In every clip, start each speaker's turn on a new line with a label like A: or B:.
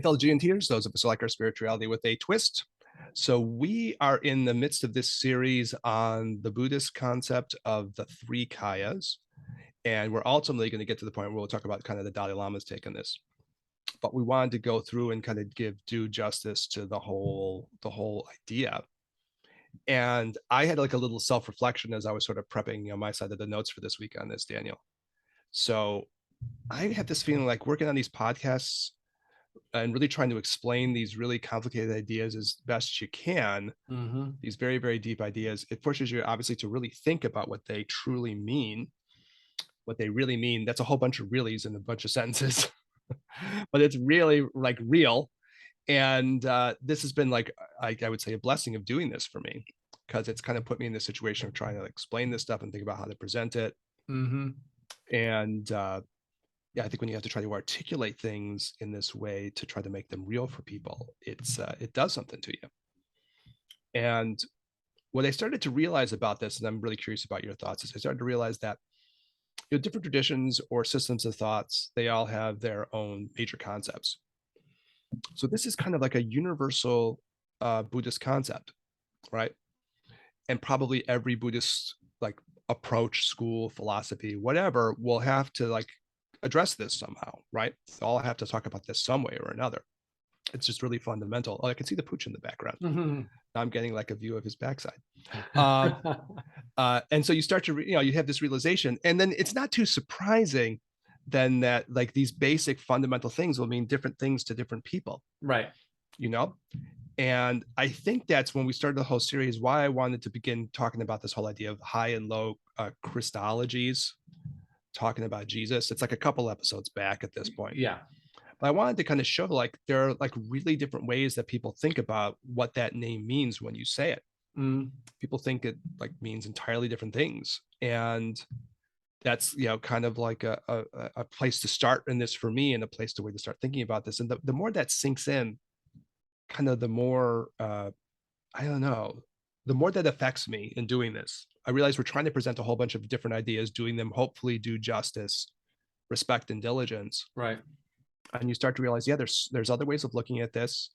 A: Fellow Geonters, those of us who like our spirituality with a twist. So we are in the midst of this series on the Buddhist concept of the three kayas, and we're ultimately going to get to the point where we'll talk about kind of the Dalai Lama's take on this. But we wanted to go through and kind of give due justice to the whole idea. And I had like a little self-reflection as I was sort of prepping, my side of the notes for this week on this, Daniel. So I had this feeling like working on these podcasts and really trying to explain these really complicated ideas as best you can, these very, very deep ideas, it forces you obviously to really think about what they truly mean, what they really mean. That's a whole bunch of reallys in a bunch of sentences, but it's really like real. And this has been like, I would say, a blessing of doing this for me, because it's kind of put me in this situation of trying to explain this stuff and think about how to present it. And yeah, I think when you have to try to articulate things in this way to try to make them real for people, it does something to you. And what I started to realize about this, and I'm really curious about your thoughts, is I started to realize that different traditions or systems of thoughts, they all have their own major concepts. So this is kind of like a universal Buddhist concept, right? And probably every Buddhist like approach, school, philosophy, whatever, will have to like address this somehow, right? They all have to talk about this some way or another. It's just really fundamental. Oh, I can see the pooch in the background. Now I'm getting like a view of his backside. And so you start to, you have this realization, and then it's not too surprising then that like these basic fundamental things will mean different things to different people.
B: Right.
A: And I think that's when we started the whole series, why I wanted to begin talking about this whole idea of high and low Christologies, talking about Jesus. It's like a couple episodes back at this point.
B: Yeah.
A: But I wanted to kind of show like there are like really different ways that people think about what that name means when you say it. People think it like means entirely different things. And that's, kind of like a place to start in this for me, and a place to way to start thinking about this. And the more that sinks in, kind of the more, I don't know, the more that affects me in doing this. I realize we're trying to present a whole bunch of different ideas, doing them hopefully do justice, respect, and diligence.
B: Right.
A: And you start to realize, yeah, there's other ways of looking at this.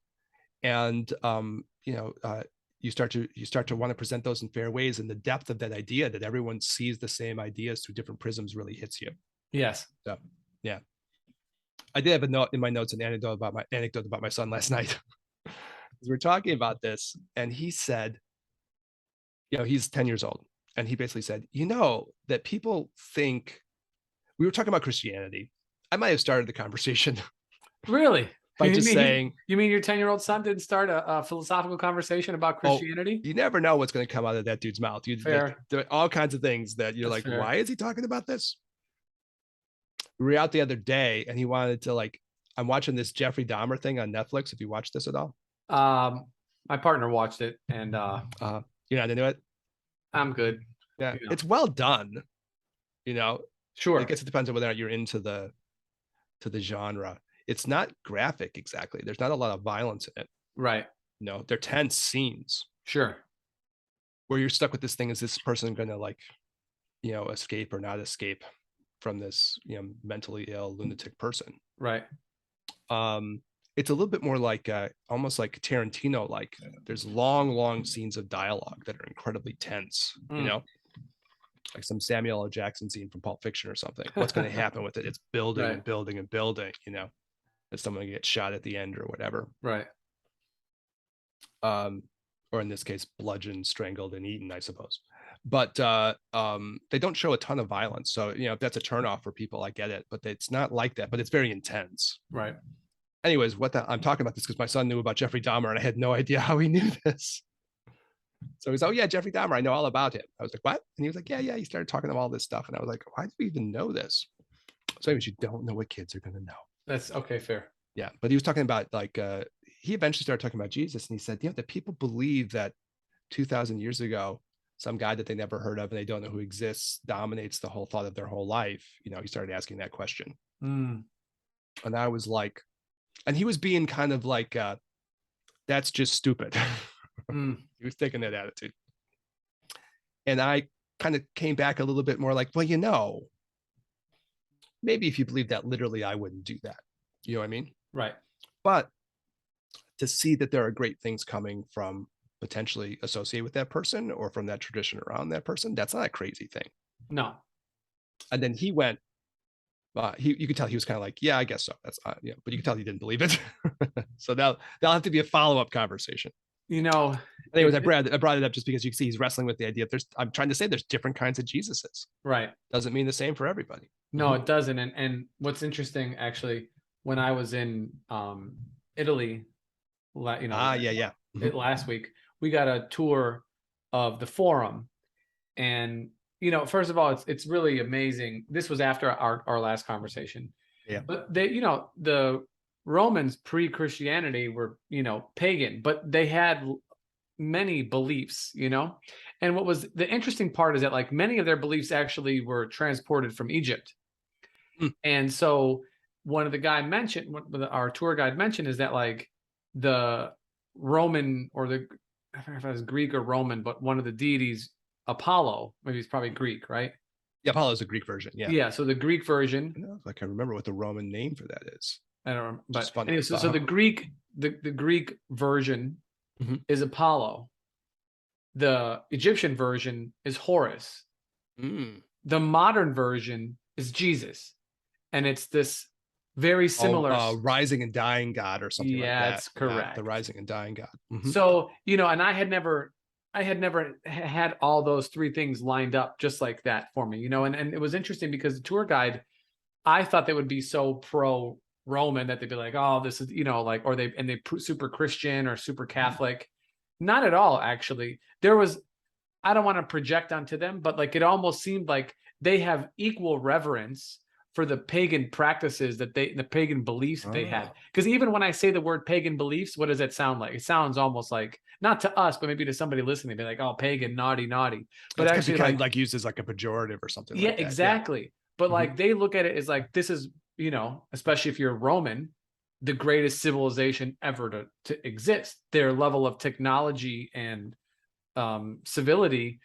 A: And, you start to want to present those in fair ways, and the depth of that idea that everyone sees the same ideas through different prisms really hits you.
B: Yes.
A: So, yeah. I did have a note in my notes, an anecdote about my son last night. Because we're talking about this, and he said, he's 10 years old, and he basically said, that people think, we were talking about Christianity. I might have started the conversation.
B: Really?
A: By just saying,
B: you mean your 10-year-old son didn't start a philosophical conversation about Christianity?
A: You never know what's going to come out of that dude's mouth. There are all kinds of things that you're That's like, fair. Why is he talking about this? We were out the other day, and he wanted to I'm watching this Jeffrey Dahmer thing on Netflix. Have you watched this at all?
B: My partner watched it, and
A: you're not into it?
B: I'm good.
A: Yeah, it's well done.
B: Sure.
A: I guess it depends on whether or not you're into the genre. It's not graphic exactly. There's not a lot of violence in it.
B: Right.
A: They're tense scenes.
B: Sure.
A: Where you're stuck with this thing. Is this person going to escape or not escape from this, mentally ill lunatic person?
B: Right.
A: It's a little bit more like almost like Tarantino. Like there's long scenes of dialogue that are incredibly tense. Like some Samuel L. Jackson scene from Pulp Fiction or something. What's going to happen with it? It's building and building and building. That someone gets shot at the end or whatever.
B: Right.
A: Or in this case, bludgeoned, strangled, and eaten, I suppose. But they don't show a ton of violence. So, if that's a turnoff for people, I get it. But it's not like that. But it's very intense.
B: Right.
A: Anyways, I'm talking about this because my son knew about Jeffrey Dahmer, and I had no idea how he knew this. So he's, oh yeah, Jeffrey Dahmer, I know all about him. I was like, what? And he was like, yeah. He started talking about all this stuff. And I was like, why do we even know this? So anyways, you don't know what kids are going to know.
B: That's okay, fair.
A: Yeah, but he was talking about he eventually started talking about Jesus, and he said, that people believe that 2,000 years ago, some guy that they never heard of and they don't know who exists dominates the whole thought of their whole life. He started asking that question. And I was like, and he was being kind of like, that's just stupid. He was taking that attitude. And I kind of came back a little bit more like, well, maybe if you believe that literally, I wouldn't do that. You know what I mean?
B: Right.
A: But to see that there are great things coming from potentially associated with that person or from that tradition around that person, that's not a crazy thing.
B: No,
A: And then he went, you could tell he was kind of like, yeah, I guess so. That's yeah, but you could tell he didn't believe it. So now that'll have to be a follow up conversation.
B: you know,
A: Anyways, I brought it up just because you can see he's wrestling with the idea. I'm trying to say there's different kinds of Jesuses.
B: right.
A: Doesn't mean the same for everybody.
B: No, it doesn't. And what's interesting, actually, when I was in Italy,
A: Yeah, yeah.
B: last week, we got a tour of the Forum, and first of all, it's really amazing. This was after our last conversation,
A: Yeah.
B: but the Romans pre-Christianity were pagan, but they had many beliefs, and what was the interesting part is that like many of their beliefs actually were transported from Egypt.
A: Mm.
B: And so one of the guy mentioned, what our tour guide mentioned, is that like the Roman, or I don't know if it was Greek or Roman, but one of the deities, Apollo, maybe it's probably Greek, right?
A: Yeah, Apollo is a Greek version. Yeah.
B: Yeah. So the Greek version,
A: I don't know if I can remember what the Roman name for that is.
B: I don't know,
A: Just
B: but
A: funny.
B: anyway, so the Greek version
A: Mhm.
B: is Apollo. The Egyptian version is Horus.
A: Mm.
B: The modern version is Jesus. And it's this very
A: Oh,
B: similar.
A: rising and dying God or something like
B: Yeah,
A: that.
B: it's
A: Yeah,
B: correct.
A: the rising and dying God.
B: So, and I had never had all those three things lined up just like that for me, and it was interesting because the tour guide, I thought they would be so pro Roman that they'd be like, oh, this is, like, or they super Christian or super Catholic. Not at all, actually. I don't want to project onto them, but like it almost seemed like they have equal reverence for the pagan practices the pagan beliefs that they had.
A: Oh.
B: Because even when I say the word pagan beliefs, what does it sound like? It sounds almost like, not to us, but maybe to somebody listening, be like, oh, pagan, naughty, naughty. But
A: It's could be
B: actually,
A: kind
B: like,
A: of like used as like a pejorative or something
B: yeah,
A: like that. Yeah.
B: exactly. But
A: Mhm.
B: like they look at it as like, this is, especially if you're Roman, the greatest civilization ever to exist. Their level of technology and civility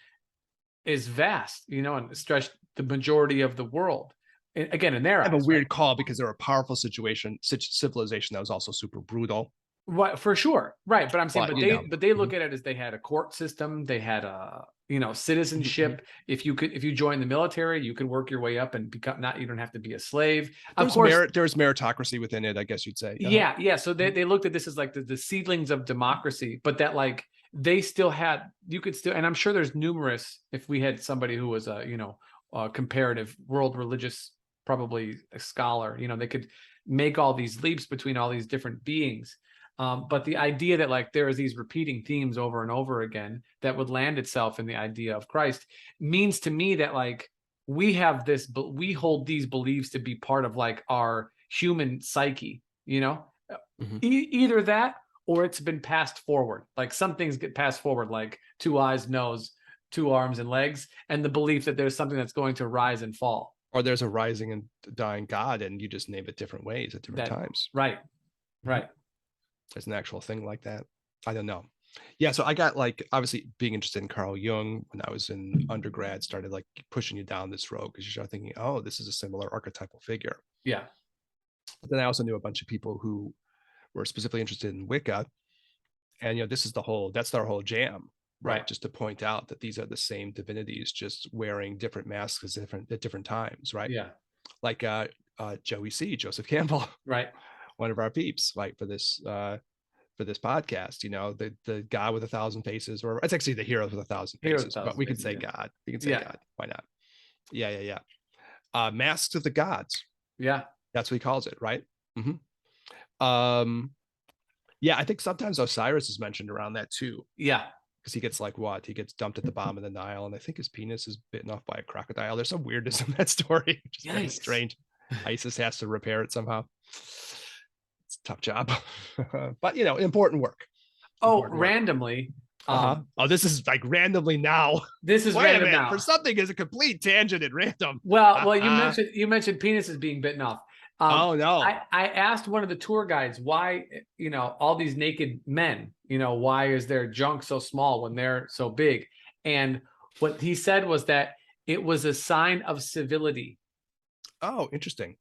B: is vast, and stretched the majority of the world. Again, in their
A: I have a
B: eyes, right?
A: weird call because they're a powerful civilization that was also super brutal.
B: What, for sure, right? But I'm saying,
A: But
B: but they look
A: Mhm.
B: at it as they had a court system, they had a
A: Mhm.
B: citizenship. If you join the military, you could work your way up and become, not, you don't have to be a slave. Of course,
A: There's meritocracy within it, I guess you'd say.
B: yeah, yeah. So
A: Mhm.
B: they looked at this as like the seedlings of democracy, but that like they still had, you could still, and I'm sure there's numerous, if we had somebody who was a comparative world religious, probably a scholar, they could make all these leaps between all these different beings. But the idea that like there is these repeating themes over and over again that would land itself in the idea of Christ means to me that like we hold these beliefs to be part of like our human psyche,
A: Mhm.
B: either that or it's been passed forward. Like some things get passed forward, like two eyes, nose, two arms and legs, and the belief that there's something that's going to rise and fall.
A: Or there's a rising and dying God, and you just name it different ways at different
B: That
A: times.
B: right,
A: Mhm.
B: right.
A: There's an actual thing like that. I don't know. Yeah, so I got like obviously being interested in Carl Jung when I was in undergrad started like pushing you down this road because you start thinking, oh, this is a similar archetypal figure.
B: Yeah,
A: But then I also knew a bunch of people who were specifically interested in Wicca, and this is that's their whole jam, right?
B: right.
A: Just to point out that these are the same divinities, just wearing different masks at different times, right?
B: Yeah,
A: Like Joey C, Joseph Campbell,
B: right.
A: one of our peeps, right? For this podcast, the guy with 1,000 faces, or it's actually the hero with 1,000 faces,
B: Heroes,
A: but
B: thousand
A: we could
B: faces.
A: say
B: Yeah,
A: God. We can say
B: yeah,
A: God. Why not? Yeah, yeah, yeah. Masks of the Gods.
B: yeah,
A: That's what he calls it, right? hmm Um, yeah, I think sometimes Osiris is mentioned around that too,
B: yeah.
A: because he gets like what? He gets dumped at the bottom of the Nile, and I think his penis is bitten off by a crocodile. There's some weirdness in that story, which is very
B: Yikes.
A: strange. Isis has to repair it somehow. It's a tough job, but important work.
B: Oh,
A: Important work.
B: randomly.
A: Uh-huh. Oh, this is like randomly now.
B: This is
A: Wait a
B: random
A: minute. For
B: now.
A: something is a complete tangent and random.
B: Well, you mentioned penises being bitten off.
A: Oh no.
B: I asked one of the tour guides why, all these naked men, why is their junk so small when they're so big? And what he said was that it was a sign of civility.
A: Oh, interesting.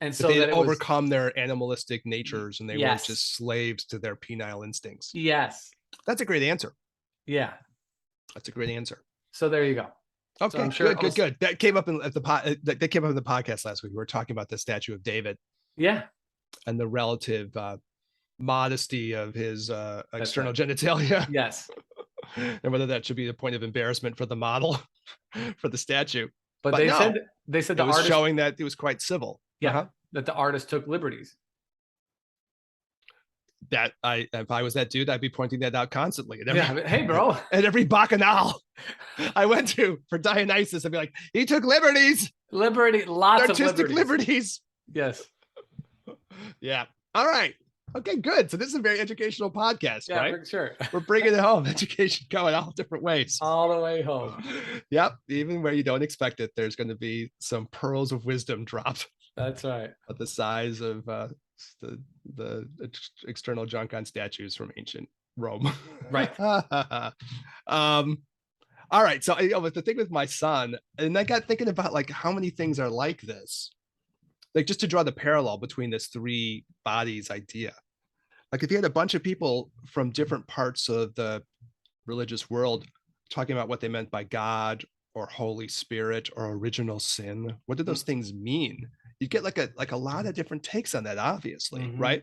B: And
A: That
B: so
A: they
B: that
A: had
B: it was,
A: overcome their animalistic natures and they weren't
B: yes,
A: just slaves to their penile instincts.
B: yes,
A: That's a great answer.
B: yeah.
A: That's a great answer.
B: So there you go. So I'm
A: Okay,
B: sure
A: good, good, good. That came up in at the that came up in the podcast last week. We were talking about the statue of David
B: yeah,
A: and the relative modesty of his
B: that's
A: external
B: right.
A: genitalia,
B: Yes.
A: and whether that should be a point of embarrassment for the model for the statue.
B: But
A: But no,
B: they said
A: it
B: the
A: was
B: artist,
A: showing that it was quite civil.
B: yeah, that the artist took liberties.
A: That I, if I was that dude, I'd be pointing that out constantly at every
B: Yeah. But, hey, bro.
A: at every bacchanal I went to for Dionysus. I'd be like, he took liberties,
B: Liberty, lots of
A: artistic
B: liberties.
A: liberties.
B: Yes.
A: Yeah. All right. Okay, good. So this is a very educational podcast,
B: Yeah,
A: right?
B: for sure.
A: We're bringing it home. Education going all different ways.
B: All the way home.
A: Yep. Even where you don't expect it, there's going to be some pearls of wisdom dropped
B: That's right.
A: at the size of the external junk on statues from ancient Rome.
B: Right.
A: All right. So but the thing with my son, and I got thinking about like how many things are like this, like just to draw the parallel between this three bodies idea. Like if you had a bunch of people from different parts of the religious world talking about what they meant by God or Holy Spirit or original sin, what do those things mean? You get like a lot of different takes on that, obviously, right?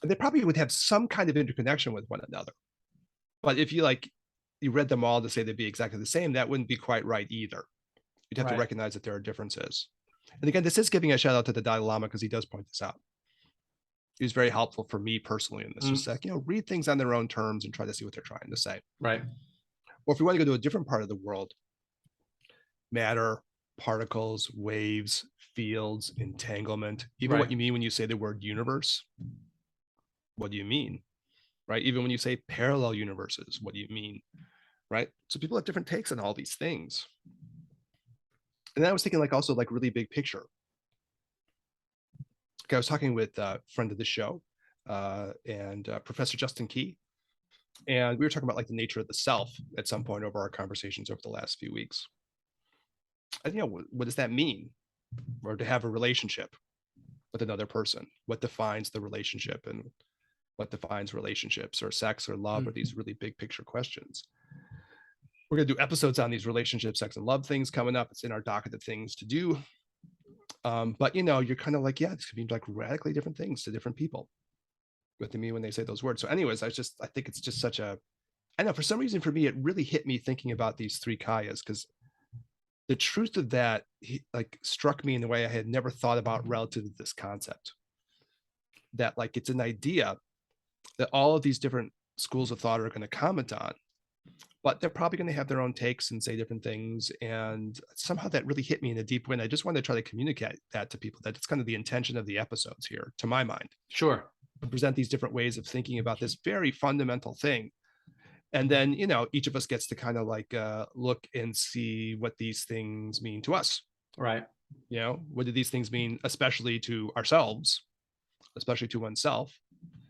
A: And they probably would have some kind of interconnection with one another. But if you read them all to say they'd be exactly the same, that wouldn't be quite right either. You'd have to recognize that there are differences. And again, this is giving a shout out to the Dalai Lama because he does point this out. He was very helpful for me personally in this. Just like, read things on their own terms and try to see what they're trying to say.
B: Right.
A: Or if you want to go to a different part of the world, matter, particles, waves, fields, entanglement, even what you mean when you say the word universe. What do you mean? Right? Even when you say parallel universes, what do you mean? Right? So people have different takes on all these things. And then I was thinking also really big picture. Okay, I was talking with a friend of the show and Professor Justin Key, and we were talking about the nature of the self at some point over our conversations over the last few weeks. And what does that mean? Or to have a relationship with another person? What defines the relationship, and what defines relationships or sex or love, or these really big picture questions? We're going to do episodes on these relationship, sex, and love things coming up. It's in our docket of things to do. But you're kind of yeah, this could be radically different things to different people. What they mean when they say those words. So anyways, I think it's just such a, I know for some reason for me, it really hit me thinking about these three kayas, because the truth of that struck me in a way I had never thought about relative to this concept. That it's an idea that all of these different schools of thought are going to comment on, but they're probably going to have their own takes and say different things. And somehow that really hit me in a deep way. And I just wanted to try to communicate that to people, that it's kind of the intention of the episodes here, to my mind.
B: Sure.
A: To present these different ways of thinking about this very fundamental thing. And then, each of us gets to kind of look and see what these things mean to us.
B: Right.
A: What do these things mean, especially to ourselves, especially to oneself?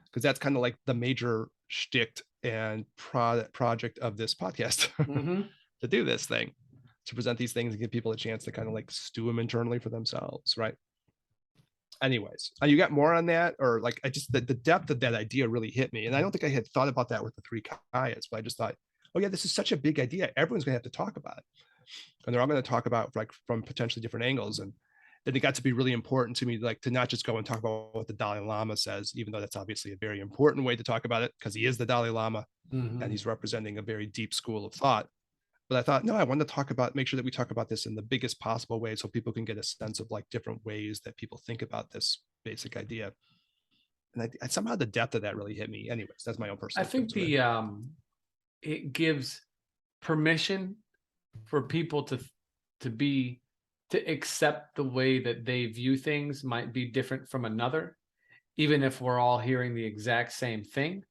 A: Because that's kind of the major shtick and project of this podcast, to do this thing, to present these things and give people a chance to kind of stew them internally for themselves, right? Anyways, you got more on that? Or I just, the depth of that idea really hit me. And I don't think I had thought about that with the three kayas, but I just thought, oh yeah, this is such a big idea. Everyone's going to have to talk about it. And they're all going to talk about from potentially different angles. And then it got to be really important to me, to not just go and talk about what the Dalai Lama says, even though that's obviously a very important way to talk about it, because he is the Dalai Lama and he's representing a very deep school of thought. But I thought, no, I want to make sure that we talk about this in the biggest possible way, so people can get a sense of different ways that people think about this basic idea. And I somehow the depth of that really hit me. Anyways, that's my own personal.
B: I think it gives permission for people to accept the way that they view things might be different from another, even if we're all hearing the exact same thing.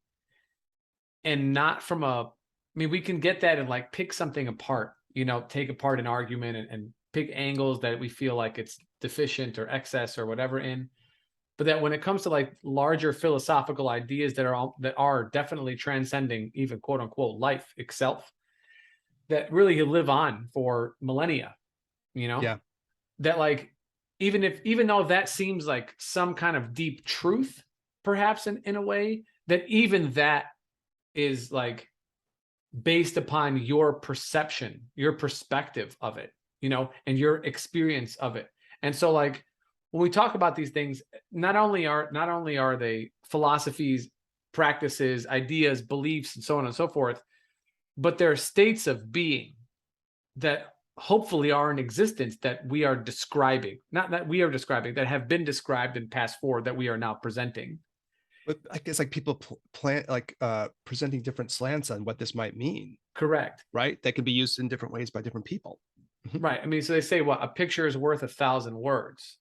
B: And not from we can get that and pick something apart, take apart an argument and pick angles that we feel like it's deficient or excess or whatever in. But that when it comes to larger philosophical ideas that are definitely transcending even quote unquote life itself, that really live on for millennia,
A: Yeah.
B: that even though that seems like some kind of deep truth, perhaps in a way, that even that is like based upon your perception, your perspective of it, and your experience of it. And so like when we talk about these things, not only are they philosophies, practices, ideas, beliefs, and so on and so forth, but they're states of being that hopefully are in existence that we are describing, not that we are describing, that have been described and passed forward that we are now presenting.
A: But I guess like people plan like presenting different slants on what this might mean,
B: Correct.
A: right? That can be used in different ways by different people. Mhm.
B: Right. I mean, so they say, well, a picture is worth 1,000 words.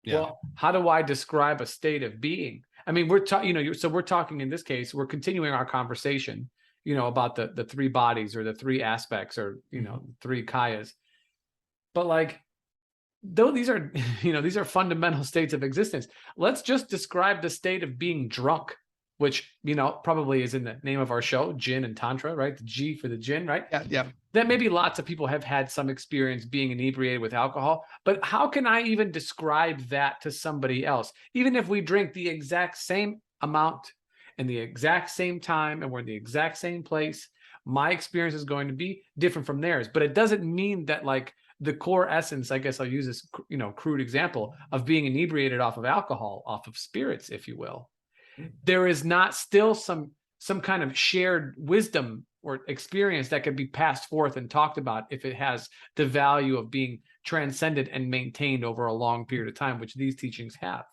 A: Yeah.
B: Well, how do I describe a state of being? I mean, we're talking, so we're talking in this case, we're continuing our conversation, about the three bodies or the three aspects or, three kayas. But like, though these are, these are fundamental states of existence, let's just describe the state of being drunk, which, probably is in the name of our show, Jin and Tantra, right? The G for the Jin, right?
A: Yeah. Yeah.
B: That maybe lots of people have had some experience being inebriated with alcohol, but how can I even describe that to somebody else? Even if we drink the exact same amount and the exact same time and we're in the exact same place, my experience is going to be different from theirs. But it doesn't mean that like the core essence, I guess I'll use this, crude example of being inebriated off of alcohol, off of spirits, if you will. There is not still some kind of shared wisdom or experience that could be passed forth and talked about if it has the value of being transcended and maintained over a long period of time, which these teachings have.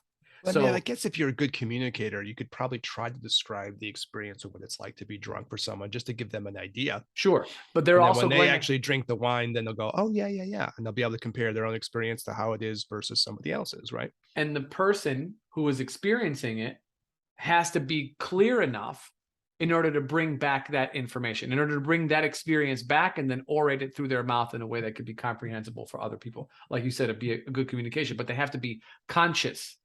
A: I mean, I
B: So
A: guess if you're a good communicator, you could probably try to describe the experience of what it's like to be drunk for someone just to give them an idea.
B: sure, but they're
A: And then
B: also
A: when they
B: going to,
A: actually drink the wine, then they'll go, oh, yeah, yeah, yeah. And they'll be able to compare their own experience to how it is versus somebody else's, right?
B: and the person who is experiencing it has to be clear enough in order to bring back that information, in order to bring that experience back and then orate it through their mouth in a way that could be comprehensible for other people. Like you said, it'd be a good communication, but they have to be conscious,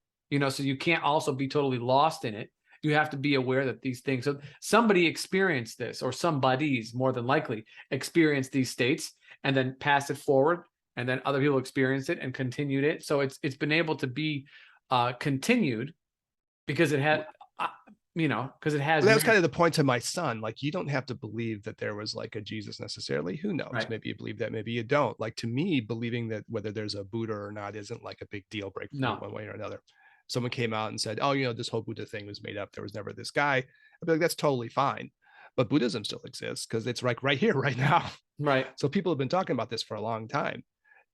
B: so you can't also be totally lost in it. You have to be aware that these things, so somebody experienced this, or somebody's more than likely experienced these states and then passed it forward, and then other people experienced it and continued it. So it's been able to be continued because it had because it has
A: Well, that was kind
B: merit.
A: of the point to my son. Like, you don't have to believe that there was like a Jesus necessarily. Who knows?
B: Right.
A: Maybe you believe that, maybe you don't. Like, to me, believing that whether there's a Buddha or not isn't like a big deal breaker for me
B: No.
A: one way or another. Someone came out and said, oh, this whole Buddha thing was made up. There was never this guy. I'd be like, that's totally fine. But Buddhism still exists because it's like right here, right now.
B: Right.
A: So people have been talking about this for a long time,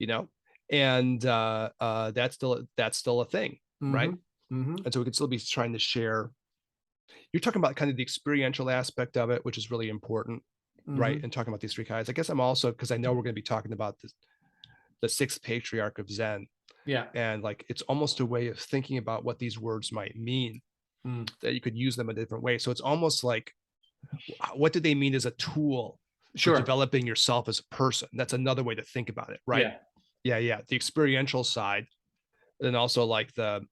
A: you know, and that's still a thing, right?
B: Mm-hmm. Mm-hmm.
A: And so we could still be trying to share. You're talking about kind of the experiential aspect of it, which is really important, right?
B: Mm-hmm.
A: And talking about these three kinds. I guess I'm also, because I know we're going to be talking about this, the sixth patriarch of Zen,
B: Yeah.
A: and like it's almost a way of thinking about what these words might mean, that you could use them in a different way. So it's almost like, what do they mean as a tool for
B: Sure.
A: developing yourself as a person? That's another way to think about it, right?
B: Yeah.
A: Yeah. The experiential side, and also like the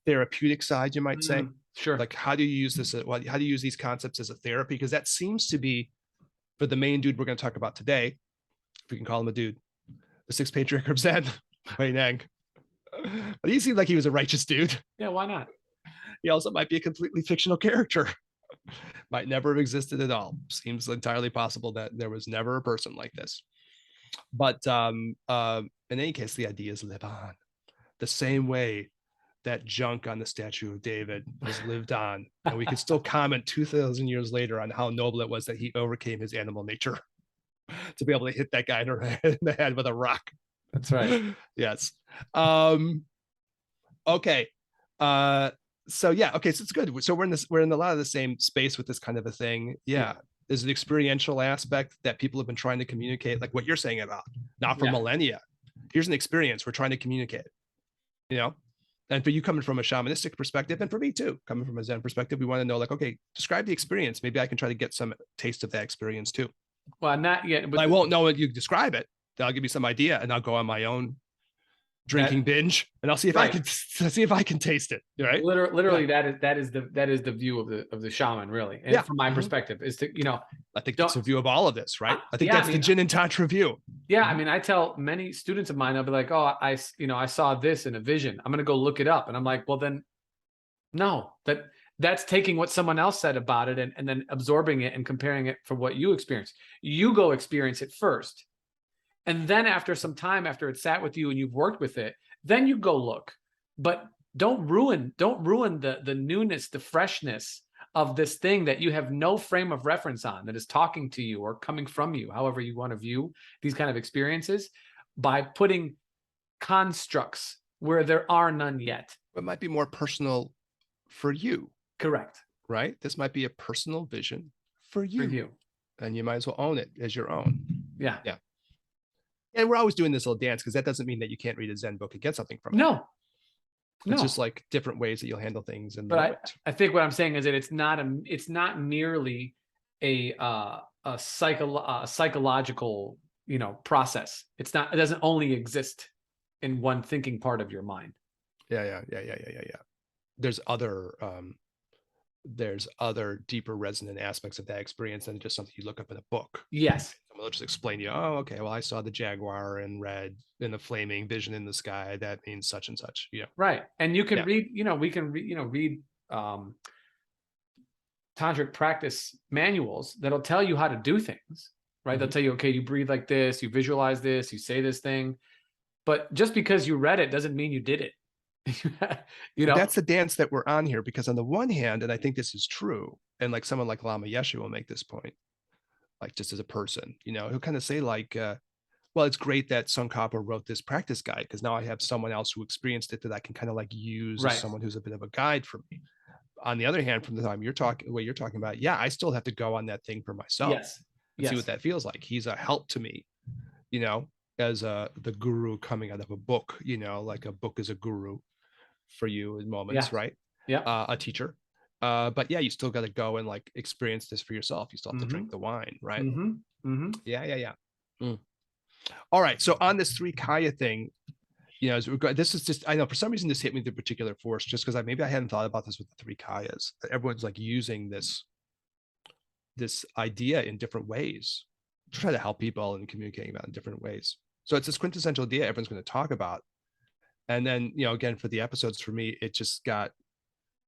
A: therapeutic side, you might say.
B: Sure.
A: Like, how do you use this? How do you use these concepts as a therapy? Because that seems to be, for the main dude we're going to talk about today, if we can call him a dude, the sixth patriarch of Zen, Wei Nang. But he seemed like he was a righteous dude.
B: Yeah. Why not?
A: He also might be a completely fictional character. Might never have existed at all. Seems entirely possible that there was never a person like this. But in any case, the ideas live on the same way that junk on the Statue of David has lived on. And we can still comment 2,000 years later on how noble it was that he overcame his animal nature to be able to hit that guy in the head with a rock.
B: That's right.
A: Yes. Okay. So yeah, okay, so it's good. So we're in a lot of the same space with this kind of a thing. Yeah. There's an experiential aspect that people have been trying to communicate, like what you're saying about, not for millennia. Here's an experience we're trying to communicate, and for you coming from a shamanistic perspective, and for me too, coming from a Zen perspective, we want to know, like, okay, describe the experience. Maybe I can try to get some taste of that experience too.
B: Well, not yet,
A: but I won't know when you describe it. I'll give you some idea and I'll go on my own drinking
B: That
A: binge, and I'll see if I
B: right.
A: can see if I can taste it. Right?
B: Literally,
A: Yeah.
B: that is the view of the shaman, really, and
A: Yeah.
B: from my
A: Mhm.
B: perspective, is to
A: I think that's
B: don't.
A: a view of all of this, right? I think
B: Yeah, I
A: that's the
B: mean,
A: Jin and Tantra view.
B: yeah, I
A: Mhm.
B: mean, I tell many students of mine, I'll be like, oh, I saw this in a vision. I'm gonna go look it up, and I'm like, well, then no, that's taking what someone else said about it and then absorbing it and comparing it for what you experience. You go experience it first. And then after some time, after it sat with you and you've worked with it, then you go look. But don't ruin the newness, the freshness of this thing that you have no frame of reference on, that is talking to you or coming from you, however you want to view these kind of experiences, by putting constructs where there are none yet.
A: It might be more personal for you,
B: Correct.
A: right? This might be a personal vision for
B: For
A: you,
B: you.
A: and you might as well own it as your own.
B: Yeah.
A: Yeah. And we're always doing this little dance because that doesn't mean that you can't read a Zen book and get something from it.
B: No,
A: It's just
B: no.
A: like different ways that you'll handle things in the
B: But
A: moment.
B: I think what I'm saying is that it's not merely a psychological, process. It doesn't only exist in one thinking part of your mind.
A: Yeah. There's other deeper resonant aspects of that experience than just something you look up in a book.
B: Yes.
A: Someone will just explain to you, oh, okay, well, I saw the jaguar in red in the flaming vision in the sky. That means such and such. Yeah.
B: Right. And you can
A: Yeah.
B: read, we can read tantric practice manuals that'll tell you how to do things, right? They'll
A: Mhm.
B: tell you, okay, you breathe like this, you visualize this, you say this thing. But just because you read it doesn't mean you did it. you
A: And
B: know?
A: that's the dance that we're on here because on the one hand, and I think this is true, and like someone like Lama Yeshe will make this point, like just as a person, he'll kind of say like, well, it's great that Tsongkhapa wrote this practice guide because now I have someone else who experienced it that I can kind of like use as
B: Right.
A: someone who's a bit of a guide for me. On the other hand, from the time what you're talking about, yeah, I still have to go on that thing for myself
B: Yes.
A: and see what
B: Yes.
A: that feels like. He's a help to me, you know, as the guru coming out of a book, like a book is a guru for you in moments,
B: Yeah.
A: right?
B: Yeah.
A: A teacher. But yeah, you still got to go and like experience this for yourself. You still have to
B: Mm-hmm.
A: drink the wine, right?
B: Mm-hmm. Mm-hmm.
A: Yeah. Mm. All right. So on this three kaya thing, as this is just, I know for some reason this hit me with a particular force just because maybe I hadn't thought about this with the three kayas. Everyone's like using this idea in different ways to try to help people and communicating about in different ways. So it's this quintessential idea everyone's going to talk about. And then, again, for the episodes for me, it just got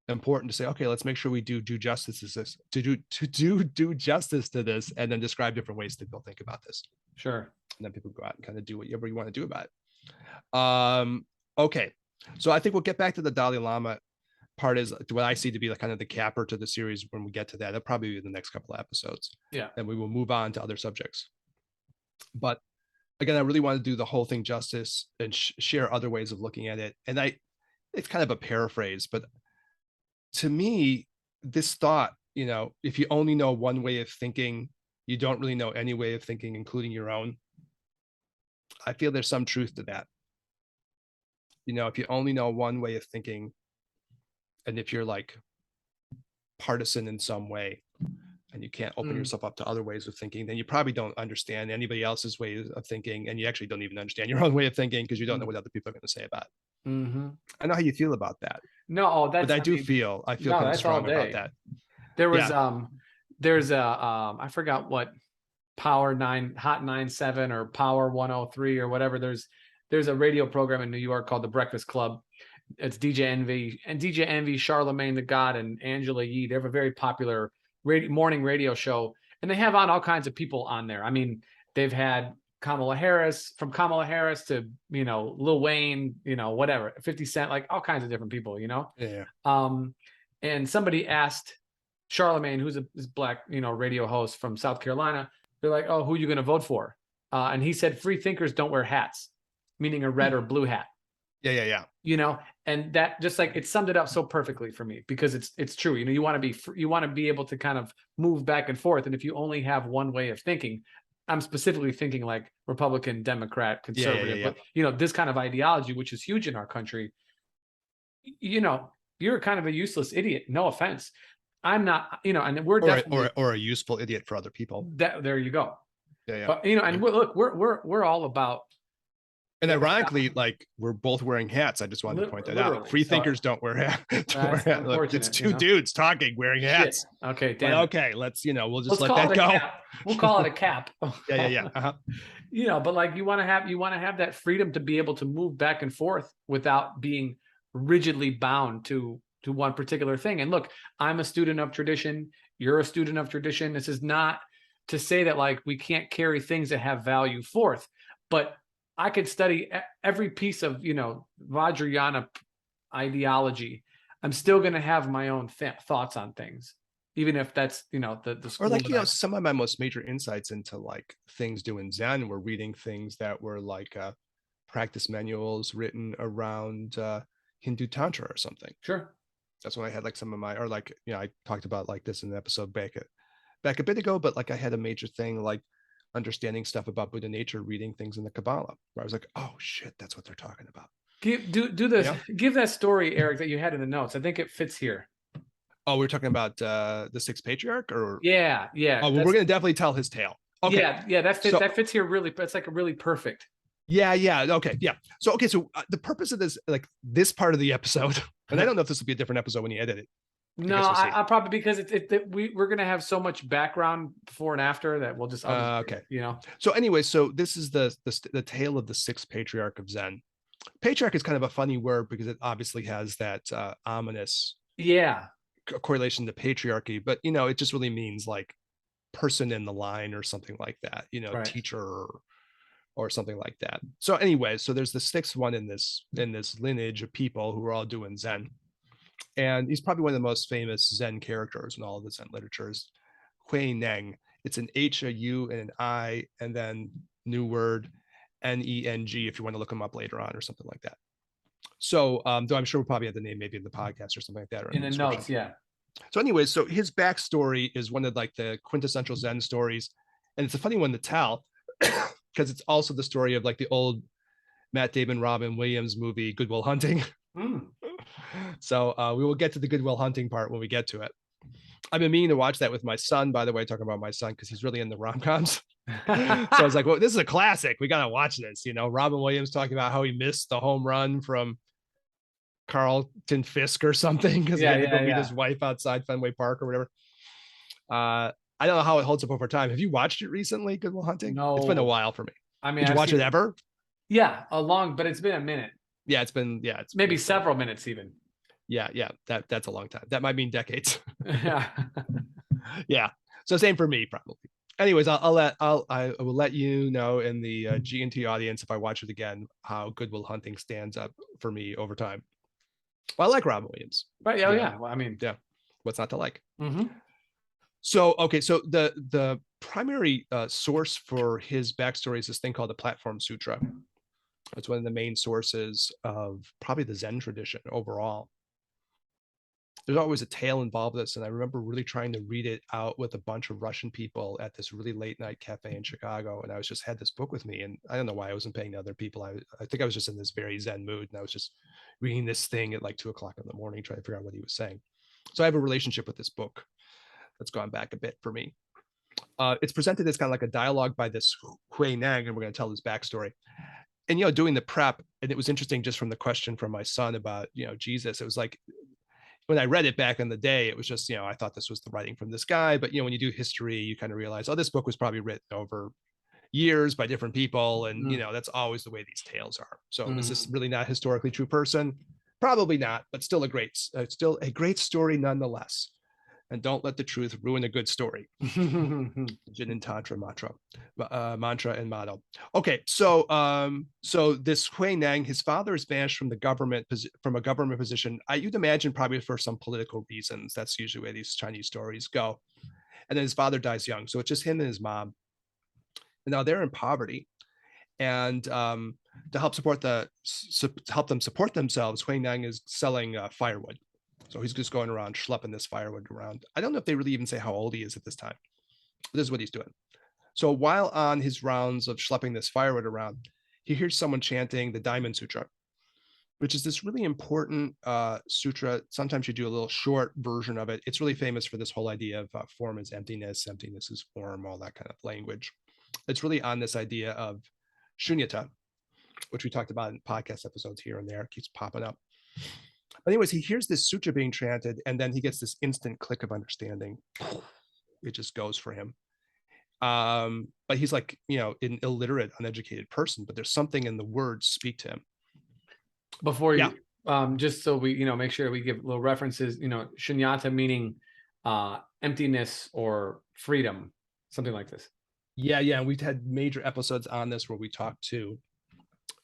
A: important to say, okay, let's make sure we do justice to this, do justice to this, and then describe different ways that people think about this.
B: Sure.
A: And then people go out and kind of do whatever you want to do about it. Okay. So I think we'll get back to the Dalai Lama part is what I see to be like kind of the capper to the series when we get to that. That'll probably be the next couple of episodes.
B: Yeah.
A: And we will move on to other subjects. But again, I really want to do the whole thing justice and share other ways of looking at it. And it's kind of a paraphrase, but to me, this thought, if you only know one way of thinking, you don't really know any way of thinking, including your own. I feel there's some truth to that. If you only know one way of thinking, and if you're like partisan in some way, and you can't open yourself up to other ways of thinking, then you probably don't understand anybody else's way of thinking, and you actually don't even understand your own way of thinking because you don't know what other people are going to say about it.
B: Mm-hmm.
A: I know how you feel about that,
B: No,
A: but I feel
B: no,
A: kind of
B: that's all
A: strong about
B: day.
A: that.
B: There was
A: Yeah.
B: there's a I forgot what Power 9 Hot 97 or Power 103 or whatever. There's a radio program in New York called The Breakfast Club. It's DJ Envy, Charlemagne the God, and Angela Yee. They have a very popular morning radio show, and they have on all kinds of people on there. I mean, they've had Kamala Harris to Lil Wayne, whatever, 50 Cent, like all kinds of different people,
A: Yeah.
B: And somebody asked Charlemagne, who's this black radio host from South Carolina, they're like, oh, who are you going to vote for? And he said, free thinkers don't wear hats, meaning a red or blue hat.
A: Yeah.
B: And that just like it summed it up so perfectly for me, because it's true. You want to be able to kind of move back and forth. And if you only have one way of thinking, I'm specifically thinking like Republican, Democrat, conservative,
A: Yeah.
B: but this kind of ideology, which is huge in our country, you're kind of a useless idiot. No offense. I'm not, and we're definitely
A: or a useful idiot for other people.
B: there you go.
A: Yeah.
B: But and we're all about
A: And
B: Yeah,
A: ironically, like we're both wearing hats. I just wanted to point that out.
B: literally.
A: Free
B: So
A: thinkers don't wear hats. Don't wear
B: that's
A: hats. Look, it's
B: unfortunate, you
A: two
B: know.
A: dudes talking wearing
B: Shit.
A: hats.
B: Okay,
A: But
B: damn it.
A: okay, we'll just
B: Let's
A: let
B: call
A: that
B: it a
A: go.
B: cap. We'll call it a cap.
A: Yeah, yeah, yeah. Uh-huh.
B: You know, but like you want to have that freedom to be able to move back and forth without being rigidly bound to one particular thing. And look, I'm a student of tradition, you're a student of tradition. This is not to say that like we can't carry things that have value forth, but I could study every piece of, Vajrayana ideology. I'm still going to have my own thoughts on things, even if that's, the
A: Or
B: school
A: like,
B: that I.
A: some of my most major insights into like things doing Zen were reading things that were like practice manuals written around Hindu Tantra or something.
B: Sure.
A: That's when I had like some of my, or like, I talked about like this in the episode back a bit ago, but like I had a major thing like understanding stuff about Buddha nature, reading things in the Kabbalah, where I was like, oh shit, that's what they're talking about.
B: Do this.
A: Yeah.
B: Give that story, Eric, that you had in the notes. I think it fits here.
A: Oh, we're talking about the sixth patriarch, or
B: Yeah, yeah.
A: oh, well, we're
B: That's
A: gonna definitely tell his tale. Okay,
B: yeah.
A: so
B: That fits here really. It's like a really perfect.
A: yeah, yeah, okay, yeah. So okay, so the purpose of this, like this part of the episode, and I don't know if this will be a different episode when you edit it. I
B: No,
A: guess we'll see.
B: I probably because we're gonna have so much background before and after that I'll just
A: Okay.
B: you know.
A: So anyway, so this is the tale of the sixth patriarch of Zen. Patriarch is kind of a funny word because it obviously has that ominous
B: Yeah.
A: correlation to patriarchy, but it just really means like person in the line or something like that.
B: Right.
A: Teacher or something like that. So anyway, so there's the sixth one in this lineage of people who are all doing Zen, and he's probably one of the most famous Zen characters in all of the Zen literatures. Hui Neng. It's an H, a U, and an I, and then new word Neng. If you want to look him up later on or something like that. So, though I'm sure we'll probably have the name maybe in the podcast or something like that, or in
B: In
A: the
B: the
A: description.
B: notes, yeah.
A: So, anyway, so his backstory is one of like the quintessential Zen stories, and it's a funny one to tell because it's also the story of like the old Matt Damon, Robin Williams movie Good Will Hunting.
B: Mm.
A: So we will get to the Good Will Hunting part when we get to it. I've been meaning to watch that with my son, by the way, talking about my son, because he's really into rom-coms. So I was like, well, this is a classic. We got to watch this. Robin Williams talking about how he missed the home run from Carlton Fisk or something because he
B: Yeah,
A: had to go
B: yeah,
A: meet
B: yeah.
A: his wife outside Fenway Park or whatever. I don't know how it holds up over time. Have you watched it recently, Good Will Hunting? It's been a
B: No,
A: while for me.
B: I mean
A: Did you
B: I've
A: watch
B: seen
A: it ever?
B: yeah, but it's been a minute.
A: Yeah, it's
B: Maybe several minutes even.
A: yeah. That's a long time. That might mean decades.
B: Yeah.
A: Yeah. So same for me, probably. Anyways, I will let you know in the G&T audience if I watch it again how Good Will Hunting stands up for me over time. Well, I like Robin Williams.
B: Right. Yeah, yeah. Well, I mean,
A: Yeah. What's not to like?
B: mm-hmm.
A: So okay, so the primary source for his backstory is this thing called the Platform Sutra. It's one of the main sources of probably the Zen tradition overall. There's always a tale involved with this, and I remember really trying to read it out with a bunch of Russian people at this really late night cafe in Chicago, and I was just had this book with me, and I don't know why I wasn't paying to other people. I think I was just in this very Zen mood, and I was just reading this thing at like 2 o'clock in the morning, trying to figure out what he was saying. So I have a relationship with this book that's gone back a bit for me. It's presented as kind of like a dialogue by this Hui Nang, and we're going to tell his backstory. And doing the prep, and it was interesting just from the question from my son about Jesus. It was like when I read it back in the day, it was just, I thought this was the writing from this guy. But, when you do history, you kind of realize, oh, this book was probably written over years by different people. And, that's always the way these tales are. So is this really not a historically true person? Probably not, but still a great story nonetheless. And don't let the truth ruin a good story. Jin and Tantra mantra and motto. Okay, so this Hui Nang, his father is banished from a government position. You'd imagine probably for some political reasons. That's usually where these Chinese stories go. And then his father dies young, so it's just him and his mom. And now they're in poverty, and to help them support themselves, Hui Nang is selling firewood. So he's just going around schlepping this firewood around. I don't know if they really even say how old he is at this time. But this is what he's doing. So while on his rounds of schlepping this firewood around, he hears someone chanting the Diamond Sutra, which is this really important sutra. Sometimes you do a little short version of it. It's really famous for this whole idea of form is emptiness, emptiness is form, all that kind of language. It's really on this idea of shunyata, which we talked about in podcast episodes here and there. It keeps popping up. But anyways, he hears this sutra being chanted, and then he gets this instant click of understanding. It just goes for him. But he's like, an illiterate, uneducated person, but there's something in the words speak to him.
B: Before
A: Yeah.
B: you, just so we, make sure we give little references, shunyata meaning emptiness or freedom, something like this.
A: Yeah, yeah. And we've had major episodes on this where we talked to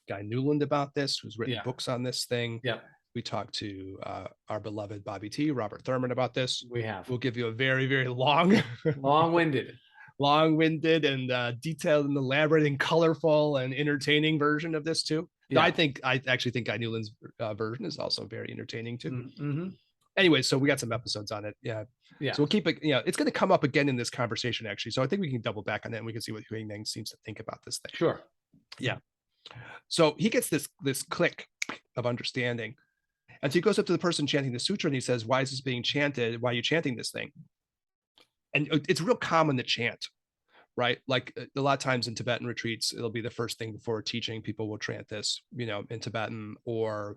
A: Guy Newland about this, who's written
B: Yeah.
A: books on this thing.
B: Yeah.
A: We talked to our beloved Bobby T, Robert Thurman, about this.
B: We have.
A: We'll give you a very, very long,
B: Long-winded,
A: long-winded and detailed and elaborate and colorful and entertaining version of this too.
B: yeah.
A: I actually think Guy Newland's version is also very entertaining too.
B: Mm-hmm.
A: Anyway, so we got some episodes on it. Yeah.
B: Yeah.
A: So we'll keep it, it's going to come up again in this conversation actually. So I think we can double back on it and we can see what Huang Neng seems to think about this thing.
B: Sure.
A: Yeah. So he gets this click of understanding. And so he goes up to the person chanting the sutra and he says, why is this being chanted? Why are you chanting this thing? And it's real common to chant, right? Like a lot of times in Tibetan retreats, it'll be the first thing before teaching. People will chant this, in Tibetan, or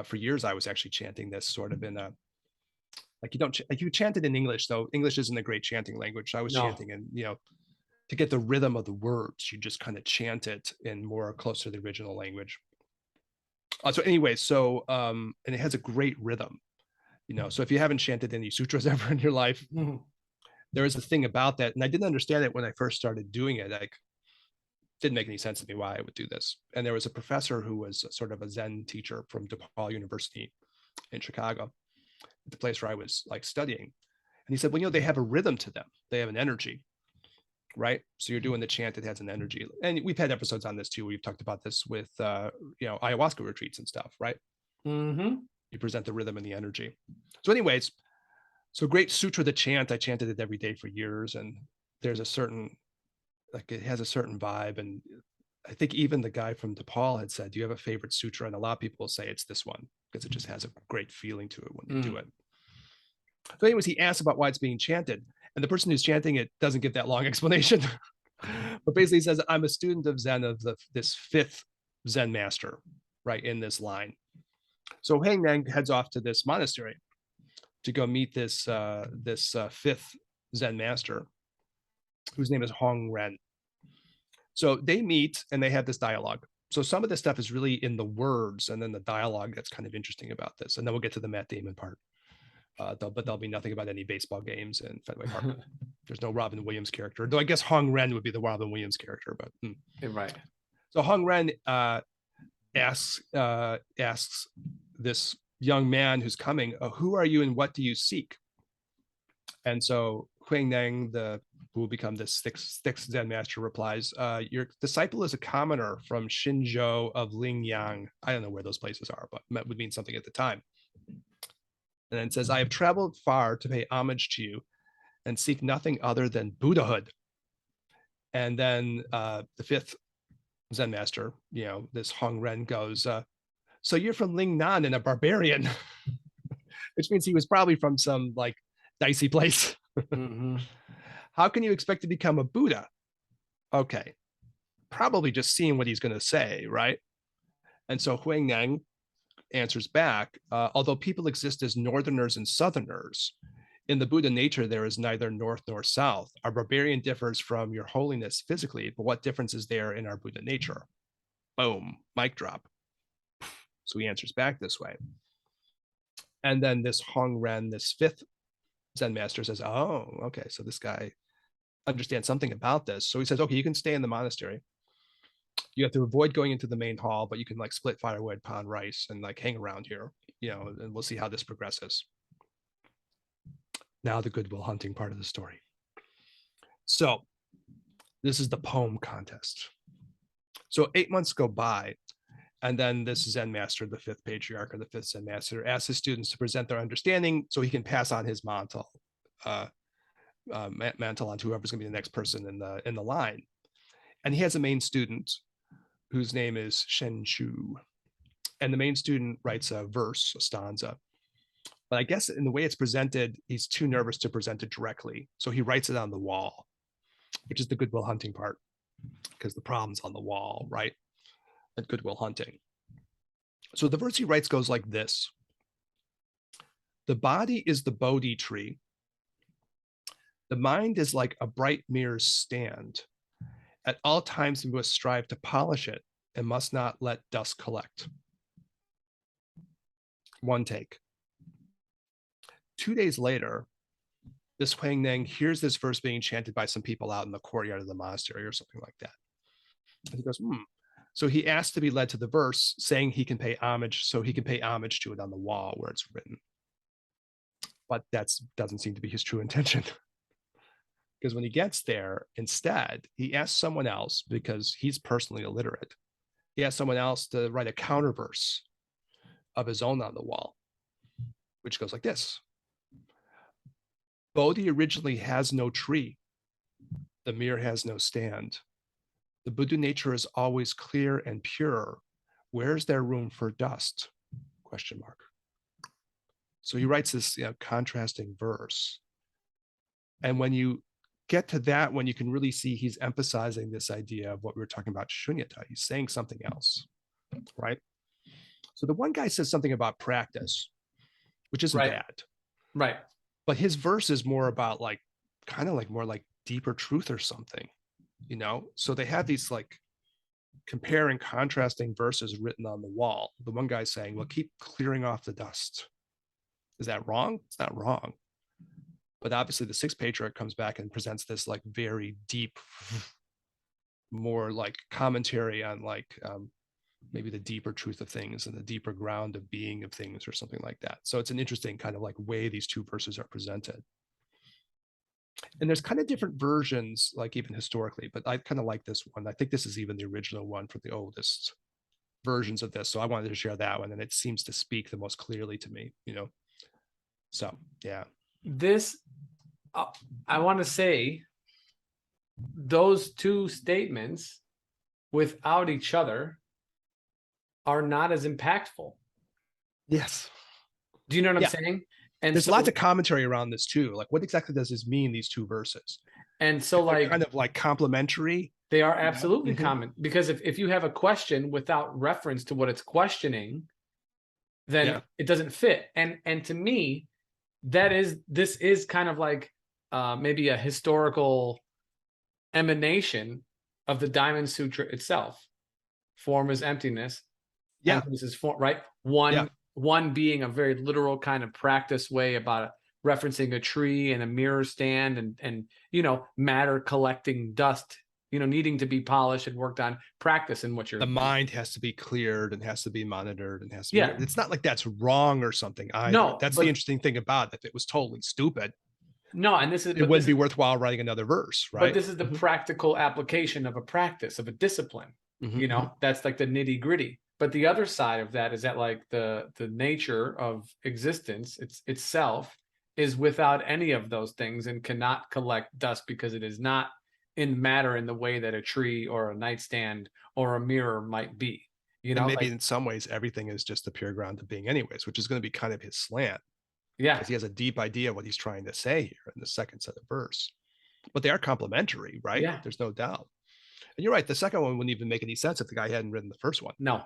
A: for years I was actually chanting this sort of in a, like you chant it in English, though English isn't a great chanting language. So I was chanting and, to get the rhythm of the words, you just kind of chant it in more close to the original language. So anyway, and it has a great rhythm, so if you haven't chanted any sutras ever in your life, there is a thing about that. And I didn't understand it when I first started doing it. Like, didn't make any sense to me why I would do this. And there was a professor who was sort of a Zen teacher from DePaul University in Chicago, the place where I was like studying. And he said, well, they have a rhythm to them. They have an energy, right? So you're doing the chant that has an energy. And we've had episodes on this too. We've talked about this with, ayahuasca retreats and stuff, right?
B: Mm-hmm.
A: You present the rhythm and the energy. So anyways, so great sutra, the chant, I chanted it every day for years. And there's a certain, like it has a certain vibe. And I think even the guy from DePaul had said, do you have a favorite sutra? And a lot of people will say it's this one because it just has a great feeling to it when you do it. So anyways, he asked about why it's being chanted. And the person who's chanting it doesn't give that long explanation. But basically he says, I'm a student of Zen of this fifth Zen master, right, in this line. So Huang Neng heads off to this monastery to go meet this fifth Zen master, whose name is Hong Ren. So they meet and they have this dialogue. So some of this stuff is really in the words, and then the dialogue that's kind of interesting about this. And then we'll get to the Matt Damon part. But there'll be nothing about any baseball games in Fenway Park. There's no Robin Williams character, though I guess Hong Ren would be the Robin Williams character. But
B: right.
A: So Hong Ren asks this young man who's coming, who are you and what do you seek? And so Huang Neng, who will become this sixth Zen master, replies, your disciple is a commoner from Xinzhou of Lingyang. I don't know where those places are, but that would mean something at the time. And then it says, I have traveled far to pay homage to you and seek nothing other than Buddhahood. And then the fifth Zen master, this Hong Ren goes, so you're from Lingnan and a barbarian, which means he was probably from some like dicey place.
B: Mm-hmm.
A: How can you expect to become a Buddha? Okay, probably just seeing what he's going to say, right? And so Huang Neng answers back, although people exist as northerners and southerners, in the Buddha nature, there is neither north nor south. Our barbarian differs from your holiness physically, but what difference is there in our Buddha nature? Boom, mic drop. So he answers back this way. And then this Hong Ren, this fifth Zen master, says, oh, okay, so this guy understands something about this. So he says, okay, you can stay in the monastery. You have to avoid going into the main hall, but you can like split firewood, pound rice, and like hang around here, and we'll see how this progresses. Now the Goodwill Hunting part of the story. So this is the poem contest. So 8 months go by, and then this Zen master, the fifth patriarch or the fifth Zen master, asks his students to present their understanding so he can pass on his mantle on to whoever's going to be the next person in the line. And he has a main student whose name is Shen Shu. And the main student writes a verse, a stanza. But I guess in the way it's presented, he's too nervous to present it directly. So he writes it on the wall, which is the Goodwill Hunting part, because the problem's on the wall, right? at Goodwill Hunting. So the verse he writes goes like this: the body is the Bodhi tree. The mind is like a bright mirror's stand. At all times we must strive to polish it and must not let dust collect. One take. 2 days later, this Huang Neng hears this verse being chanted by some people out in the courtyard of the monastery or something like that. And he goes, So he asks to be led to the verse, saying he can pay homage, so he can pay homage to it on the wall where it's written. But that doesn't seem to be his true intention. Because when he gets there, instead, he asks someone else, because he's personally illiterate, he asks someone else to write a counter verse of his own on the wall, which goes like this: Bodhi originally has no tree. The mirror has no stand. The Buddha nature is always clear and pure. Where's there room for dust? Question mark. So he writes this contrasting verse. And when you get to that, when you can really see he's emphasizing this idea of what we were talking about, shunyata, he's saying something else, right? So the one guy says something about practice, which isn't
B: Right.
A: bad.
B: Right.
A: But his verse is more about like, kind of like more like deeper truth or something, So they have these like comparing, contrasting verses written on the wall. The one guy's saying, well, keep clearing off the dust. Is that wrong? It's not wrong. But obviously the sixth patriarch comes back and presents this like very deep, more like commentary on like maybe the deeper truth of things and the deeper ground of being of things or something like that. So it's an interesting kind of like way these two verses are presented. And there's kind of different versions, like even historically, but I kind of like this one. I think this is even the original one for the oldest versions of this. So I wanted to share that one, and it seems to speak the most clearly to me, So, yeah.
B: This, I want to say, those two statements without each other are not as impactful.
A: Yes.
B: Do you know what I'm saying? And
A: there's lots of commentary around this too. Like, what exactly does this mean, these two verses?
B: And so like
A: kind of like complementary.
B: They are absolutely common, because if you have a question without reference to what it's questioning, then it doesn't fit. And to me, this is kind of like maybe a historical emanation of the Diamond Sutra itself. Form is emptiness.
A: Yeah.
B: Emptiness is form, right? One being a very literal kind of practice way about referencing a tree and a mirror stand and matter collecting dust, needing to be polished and worked on. Practice in what you're.
A: The mind has to be cleared and has to be monitored and has to be.
B: Yeah.
A: It's not like that's wrong or something either.
B: No,
A: that's the interesting thing about it. If it was totally stupid,
B: no, and it
A: wouldn't be worthwhile writing another verse, right?
B: But this is the practical application of a practice, of a discipline. That's like the nitty gritty. But the other side of that is that like the nature of existence itself is without any of those things and cannot collect dust, because it is not in matter in the way that a tree or a nightstand or a mirror might be.
A: And maybe in some ways everything is just the pure ground of being anyways, which is going to be kind of his slant.
B: Yeah.
A: Because he has a deep idea of what he's trying to say here in the second set of verse. But they are complementary, right?
B: Yeah.
A: There's no doubt. And you're right. The second one wouldn't even make any sense if the guy hadn't written the first one.
B: No.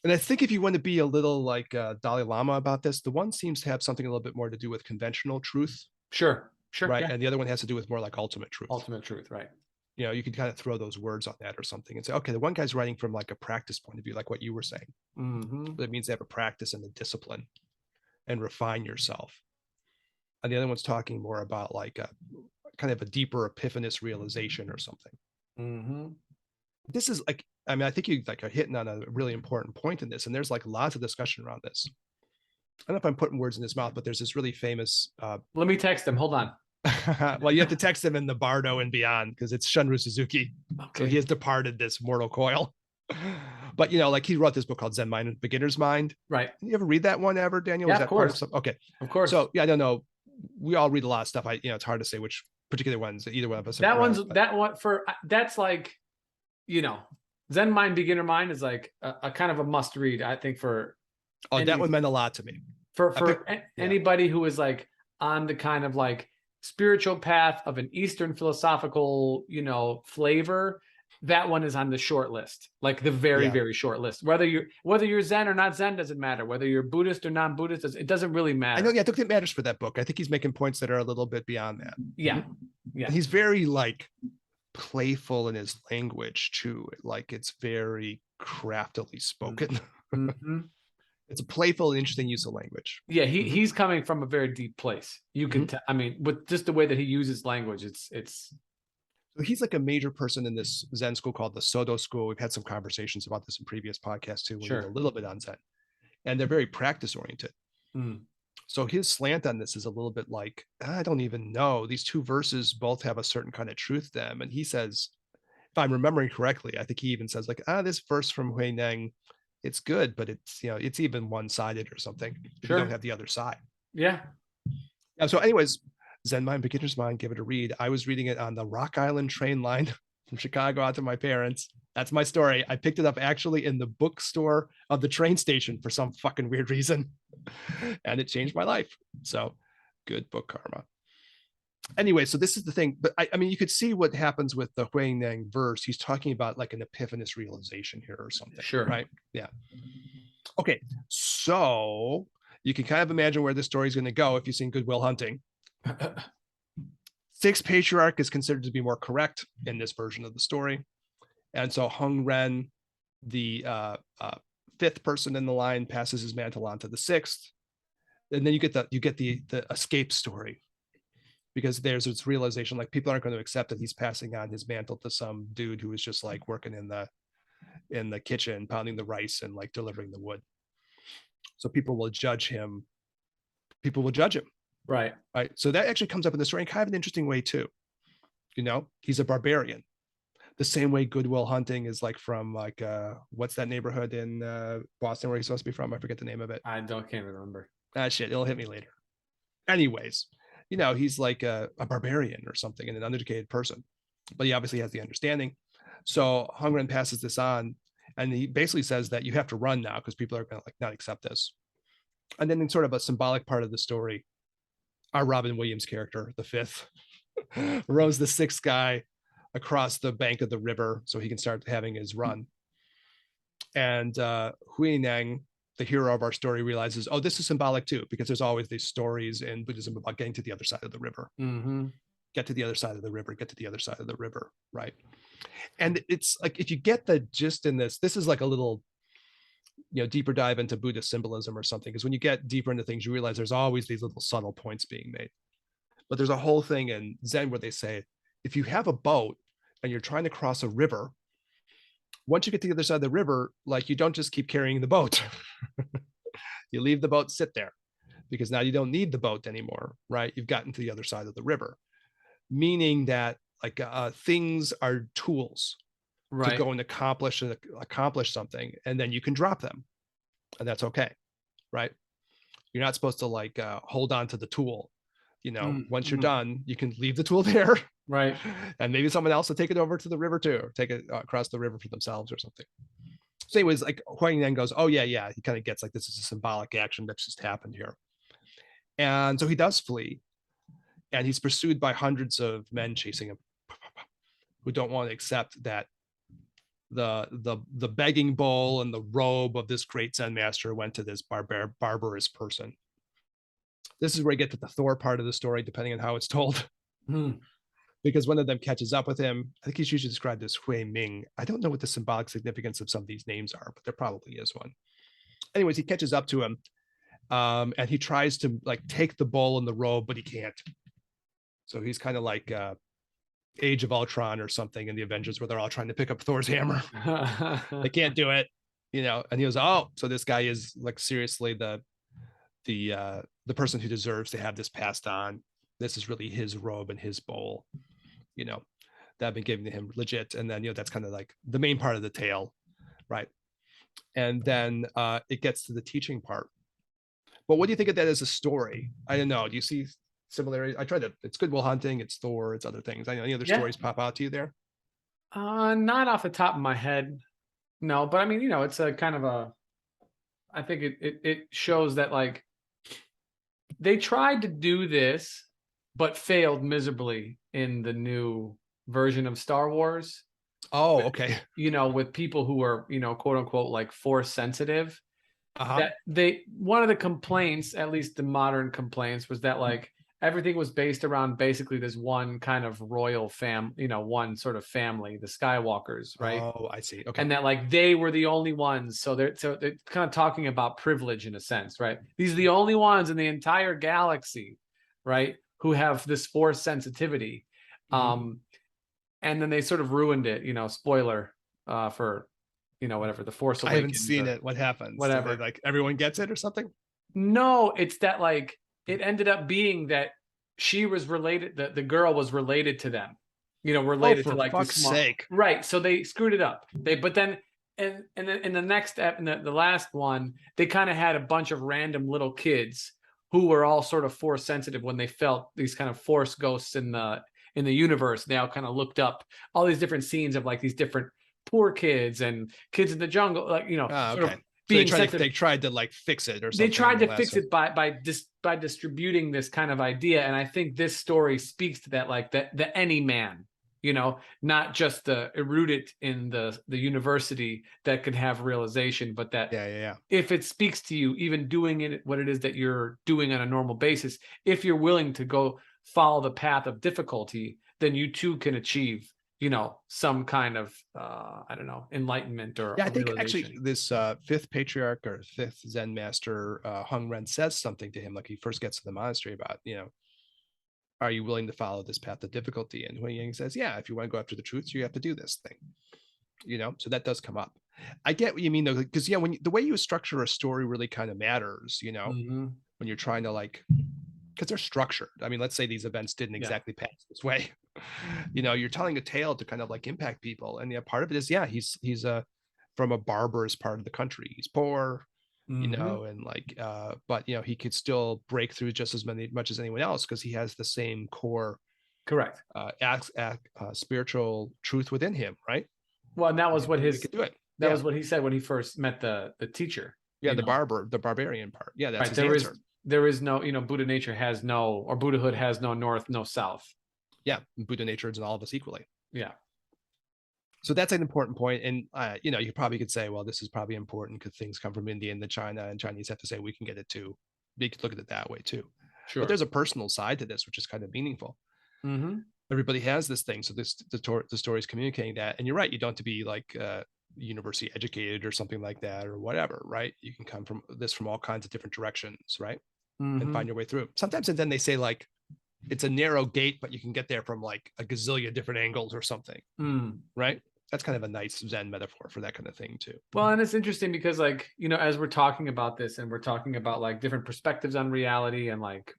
A: And I think if you want to be a little like Dalai Lama about this, the one seems to have something a little bit more to do with conventional truth.
B: Sure.
A: Right.
B: Yeah.
A: And the other one has to do with more like ultimate truth.
B: Ultimate truth, right.
A: You can kind of throw those words on that or something and say, okay, the one guy's writing from like a practice point of view, like what you were saying. But it means they have a practice and a discipline and refine yourself. And the other one's talking more about like a kind of a deeper epiphanous realization or something. This is like, I mean, I think you like are hitting on a really important point in this, and there's like lots of discussion around this. I don't know if I'm putting words in his mouth, but there's this really famous.
B: Let me text him. Hold on.
A: Well, you have to text him in the Bardo and beyond, because it's Shunryu Suzuki. Okay. So he has departed this mortal coil. But like he wrote this book called Zen Mind and Beginner's Mind.
B: Right.
A: You ever read that one ever, Daniel?
B: Yeah,
A: Is that
B: of course.
A: Part of okay.
B: Of course.
A: So yeah, I don't know. We all read a lot of stuff. It's hard to say which particular ones. Either one of us.
B: That's like, Zen Mind, Beginner Mind is like a kind of a must read, I think, for.
A: That one meant a lot to me.
B: For anybody who is like on the kind of like spiritual path of an Eastern philosophical, flavor, that one is on the short list, like the very,
A: Yeah.
B: very short list. Whether you're Zen or not Zen doesn't matter. Whether you're Buddhist or non-Buddhist, it doesn't really
A: I know,
B: matter.
A: yeah, I don't think it matters for that book. I think he's making points that are a little bit beyond that.
B: Yeah,
A: And
B: yeah.
A: he's very like playful in his language too. Like it's very craftily spoken.
B: Mm-hmm.
A: It's a playful and interesting use of language.
B: Yeah,
A: Hmm.
B: he's coming from a very deep place. You can
A: Hmm.
B: tell. I mean, with just the way that he uses language, it's
A: So he's like a major person in this Zen school called the Soto school. We've had some conversations about this in previous podcasts too. We did a
B: sure.
A: little bit on Zen, and they're very practice oriented.
B: Mm,
A: So his slant on this is a little bit like, I don't even know. These two verses both have a certain kind of truth to them. And he says, if I'm remembering correctly, I think he even says like, this verse from Hui Neng, it's good, but it's, it's even one-sided or something if you don't
B: sure.
A: have the other side.
B: Yeah.
A: Yeah, so anyways, Zen Mind, Beginner's Mind, give it a read. I was reading it on the Rock Island train line from Chicago out to my parents. That's my story. I picked it up actually in the bookstore of the train station for some fucking weird reason. And it changed my life. So good book karma. Anyway, so this is the thing, but I mean, you could see what happens with the Huang Nang verse. He's talking about like an epiphanous realization here or something,
B: Sure.
A: right? Yeah. Okay, so you can kind of imagine where this story is going to go if you've seen Good Will Hunting. Sixth patriarch is considered to be more correct in this version of the story, and so Hung Ren, the fifth person in the line, passes his mantle on to the sixth, and then you get the escape story, because there's this realization like people aren't going to accept that he's passing on his mantle to some dude who is just like working in the kitchen pounding the rice and like delivering the wood. So people will judge him.
B: Right.
A: Right. So that actually comes up in the story in kind of an interesting way too. He's a barbarian, the same way Goodwill Hunting is like from like what's that neighborhood in Boston where he's supposed to be from? I forget the name of it.
B: Can't remember.
A: Shit, it'll hit me later. Anyways, he's like a barbarian or something and an uneducated person, but he obviously has the understanding. So Hung Ren passes this on, and he basically says that you have to run now because people are going to like not accept this. And then in sort of a symbolic part of the story, our Robin Williams character, the fifth, rows the sixth guy across the bank of the river so he can start having his run. And Hui Nang, the hero of our story, realizes, oh, this is symbolic too, because there's always these stories in Buddhism about getting to the other side of the river.
B: Mm-hmm.
A: Get to the other side of the river, get to the other side of the river, right? And it's like, if you get the gist in this is like a little, deeper dive into Buddhist symbolism or something, because when you get deeper into things, you realize there's always these little subtle points being made. But there's a whole thing in Zen where they say, if you have a boat and you're trying to cross a river, once you get to the other side of the river, like you don't just keep carrying the boat. You leave the boat sit there because now you don't need the boat anymore, right? You've gotten to the other side of the river, meaning that like things are tools to
B: Right.
A: go and accomplish something, and then you can drop them, and that's okay, right? You're not supposed to like hold on to the tool. Once you're
B: Mm-hmm.
A: done, you can leave the tool there,
B: Right.
A: and maybe someone else will take it over to the river too, or take it across the river for themselves or something. So anyways, like Huang then goes, oh yeah, he kind of gets like this is a symbolic action that's just happened here. And so he does flee, and he's pursued by hundreds of men chasing him who don't want to accept that the begging bowl and the robe of this great Zen master went to this barbarous person. This is where you get to the Thor part of the story, depending on how it's told.
B: Mm.
A: Because one of them catches up with him. I think he's usually described as Hui Ming. I don't know what the symbolic significance of some of these names are, but there probably is one. Anyways, he catches up to him, and he tries to like take the bowl and the robe, but he can't. So he's kind of like Age of Ultron or something in the Avengers, where they're all trying to pick up Thor's hammer. They can't do it, And he goes, oh, so this guy is like seriously the person who deserves to have this passed on. This is really his robe and his bowl, that have been given to him legit. And then that's kind of like the main part of the tale, right? And then it gets to the teaching part. But what do you think of that as a story? I don't know. Do you see similarities? I tried to. It's Good Will Hunting. It's Thor. It's other things. I know any other
B: Yeah.
A: stories pop out to you there.
B: Not off the top of my head. No, but I mean, it's a kind of a. I think it shows that like they tried to do this, but failed miserably in the new version of Star Wars.
A: Oh, okay.
B: with people who are, quote unquote, like force sensitive,
A: Uh-huh.
B: that one of the complaints, at least the modern complaints, was that like everything was based around basically this one kind of royal one sort of family, the Skywalkers, right?
A: Oh, I see. Okay.
B: And that like they were the only ones. So they're kind of talking about privilege in a sense, right? These are the only ones in the entire galaxy, right, who have this force sensitivity.
A: Mhm.
B: Um, and then they sort of ruined it, spoiler for whatever, The Force
A: I haven't
B: Awakens
A: seen
B: or
A: it. What happens? Do they
B: whatever.
A: like everyone gets it or something?
B: No, it's that like it ended up being that she was related, the girl was related to them,
A: Oh,
B: related to
A: for
B: like this
A: fuck's
B: small,
A: sake.
B: right. So they screwed it up. But then and then in the next step, in the last one, they kind of had a bunch of random little kids who were all sort of force sensitive when they felt these kind of force ghosts in the universe. They all kind of looked up all these different scenes of like these different poor kids and kids in the jungle, like,
A: Ah,
B: sort
A: okay.
B: of
A: So
B: being sensitive.
A: they tried to like fix it or
B: They
A: something in
B: tried
A: the
B: to
A: last
B: fix
A: one.
B: it by distributing this kind of idea, and I think this story speaks to that, like the any man, not just the erudite in the university that could have realization, but that
A: Yeah, yeah, yeah.
B: if it speaks to you, even doing it what it is that you're doing on a normal basis, if you're willing to go follow the path of difficulty, then you too can achieve, some kind of I don't know, enlightenment or
A: Yeah, I
B: a
A: think actually
B: realization.
A: this fifth patriarch or fifth Zen master, Hung Ren, says something to him like he first gets to the monastery about, are you willing to follow this path of difficulty? And Hui Ying says, yeah, if you want to go after the truth, you have to do this thing. So that does come up. I get what you mean though, because yeah, the way you structure a story really kind of matters,
B: Hmm.
A: when you're trying to like, because they're structured. I mean, let's say these events didn't
B: Yeah.
A: exactly pass this way. You're telling a tale to kind of like impact people, and yeah, part of it is yeah, he's from a barbarous part of the country. He's poor,
B: Hmm.
A: and like, but he could still break through just as much as anyone else because he has the same core
B: Correct.
A: spiritual truth within him, right?
B: Well, and that was what
A: He
B: his
A: could do it.
B: that
A: Yeah,
B: was what he said when he first met the teacher.
A: yeah, the barbarian part. Yeah, that's
B: Right.
A: his
B: There is
A: answer.
B: there is no, Buddha nature has no, or Buddhahood has no north, no south.
A: Yeah, Buddha nature is in all of us equally.
B: Yeah.
A: So that's an important point. And you probably could say, well, this is probably important because things come from India and the China, and Chinese have to say we can get it too. They could look at it that way too. But
B: Sure.
A: there's a personal side to this, which is kind of meaningful.
B: Hmm.
A: Everybody has this thing, so the story is communicating that. And you're right, you don't have to be like university educated or something like that or whatever, right? You can come from all kinds of different directions, right? And find
B: Hmm.
A: your way through. Sometimes, and then they say like it's a narrow gate, but you can get there from like a gazillion different angles or something,
B: Mm.
A: right? That's kind of a nice Zen metaphor for that kind of thing too.
B: Well, and it's interesting because, like, as we're talking about this and we're talking about like different perspectives on reality and like,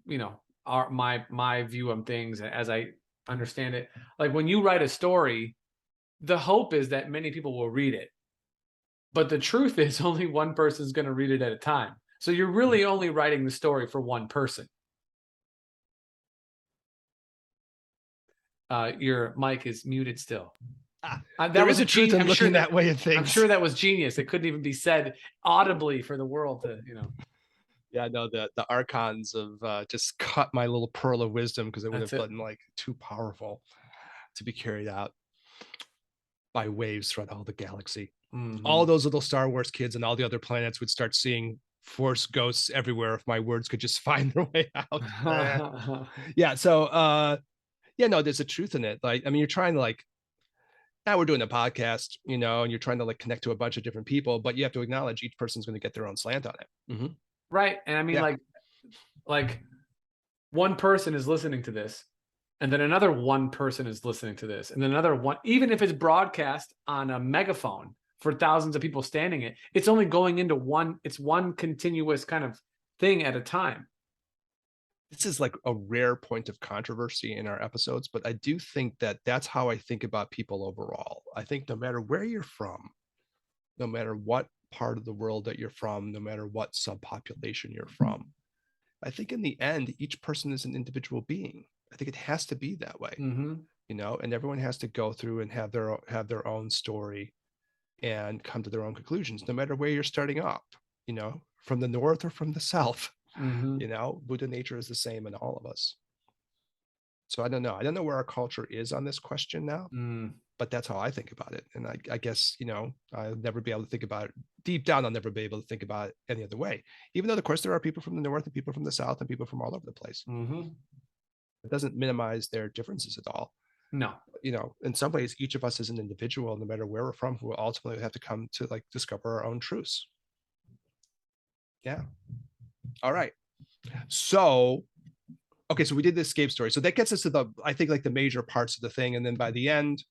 B: my view on things as I understand it, like when you write a story, the hope is that many people will read it. But the truth is only one person is going to read it at a time. So you're really only writing the story for one person. Your mic is muted still. That
A: There
B: was
A: is
B: a
A: a truth in
B: I'm sure
A: looking
B: that
A: that way of
B: I'm
A: things.
B: sure that was genius. It couldn't even be said audibly for the world to.
A: Yeah, no, the archons of just cut my little pearl of wisdom because it would
B: That's
A: have
B: it.
A: been like too powerful to be carried out by waves throughout all the galaxy. All
B: Hmm.
A: those little Star Wars kids and all the other planets would start seeing force ghosts everywhere if my words could just find their way out. Yeah, so yeah, no, there's a truth in it. Like, I mean, you're trying to like now we're doing a podcast, and you're trying to like connect to a bunch of different people, but you have to acknowledge each person's going to get their own slant on it.
B: Right. And I mean,
A: Yeah.
B: like one person is listening to this, and then another one person is listening to this, and then another one, even if it's broadcast on a megaphone for thousands of people standing it, it's only going into it's one continuous kind of thing at a time.
A: This is like a rare point of controversy in our episodes, but I do think that that's how I think about people overall. I think no matter where you're from, no matter what part of the world that you're from, no matter what subpopulation you're from, I think in the end, each person is an individual being. I think it has to be that way,
B: Mm-hmm.
A: and everyone has to go through and have their own story and come to their own conclusions, no matter where you're starting up, from the north or from the south.
B: Mm-hmm.
A: Buddha nature is the same in all of us. So I don't know. I don't know where our culture is on this question now.
B: Mm.
A: but that's how I think about it. And I guess, I'll never be able to think about it deep down. I'll never be able to think about it any other way, even though, of course, there are people from the north and people from the south and people from all over the place.
B: Mm-hmm.
A: It doesn't minimize their differences at all.
B: No.
A: In some ways, each of us is an individual, no matter where we're from, who will ultimately have to come to like discover our own truths. Yeah. All right. So, okay, so we did the escape story. So that gets us to I think, like the major parts of the thing. And then by the end,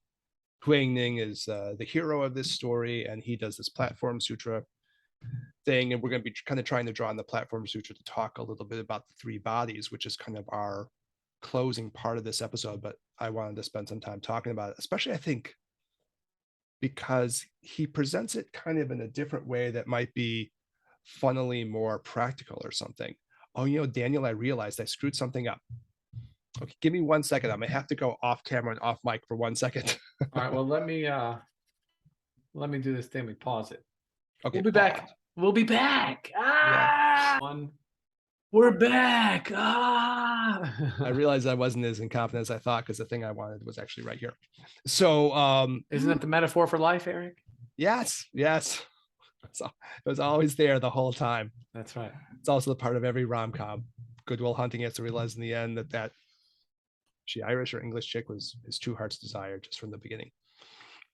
A: Huang Ning is the hero of this story, and he does this Platform Sutra thing. And we're going to be kind of trying to draw on the Platform Sutra to talk a little bit about the three bodies, which is kind of our closing part of this episode. But I wanted to spend some time talking about it, especially, I think, because he presents it kind of in a different way that might be funnily more practical or something. Oh, Daniel, I realized I screwed something up. Okay, give me 1 second. I'm gonna have to go off camera and off mic for 1 second.
B: All right. Well, let me do this thing. We pause it.
A: Okay,
B: We'll be
A: pause.
B: back. We'll be back.
A: Yeah.
B: We're back. Ah.
A: I realized I wasn't as incompetent as I thought, because the thing I wanted was actually right here. So,
B: Isn't that the metaphor for life, Eric?
A: yes. So it was always there the whole time.
B: That's right.
A: It's also the part of every rom-com. Good Will Hunting has to realize in the end that she Irish or English chick was his true heart's desire just from the beginning.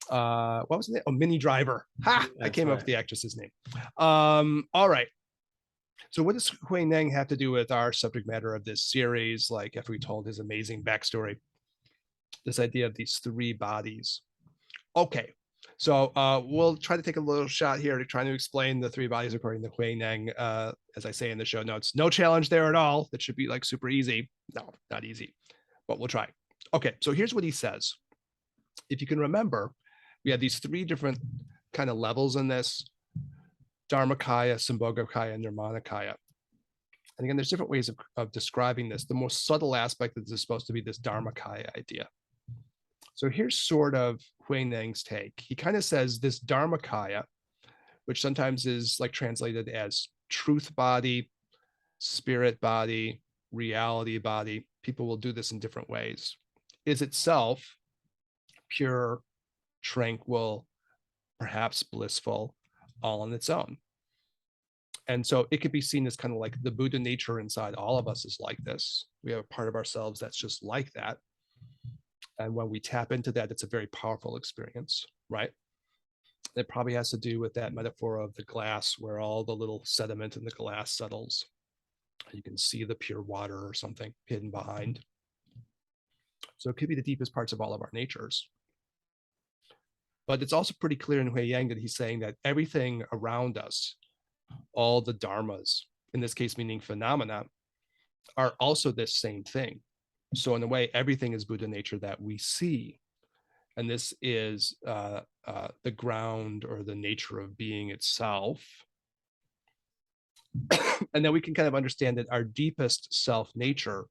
A: What was the name? Oh, Minnie Driver. Ha! I came up with the actress's name. All right. So what does Hui Neng have to do with our subject matter of this series? Like, after we told his amazing backstory, this idea of these three bodies. Okay. So we'll try to take a little shot here to try to explain the three bodies according to Hui Neng. As I say in the show notes, no challenge there at all. That should be like super easy. No, not easy, but we'll try. Okay, so here's what he says. If you can remember, we have these three different kind of levels in this: Dharmakaya, Sambhogakaya, and Nirmanakaya. And again, there's different ways of describing this. The most subtle aspect of this is supposed to be this Dharmakaya idea. So here's sort of Hui Neng's take. He kind of says this Dharmakaya, which sometimes is like translated as truth body, spirit body, reality body, people will do this in different ways, is itself pure, tranquil, perhaps blissful, all on its own. And so it could be seen as kind of like the Buddha nature inside all of us is like this. We have a part of ourselves that's just like that. And when we tap into that, it's a very powerful experience, right? It probably has to do with that metaphor of the glass, where all the little sediment in the glass settles. You can see the pure water or something hidden behind. So it could be the deepest parts of all of our natures. But it's also pretty clear in Hui Yang that he's saying that everything around us, all the dharmas, in this case meaning phenomena, are also this same thing. So in a way, everything is Buddha nature that we see. And this is the ground or the nature of being itself. And then we can kind of understand that our deepest self nature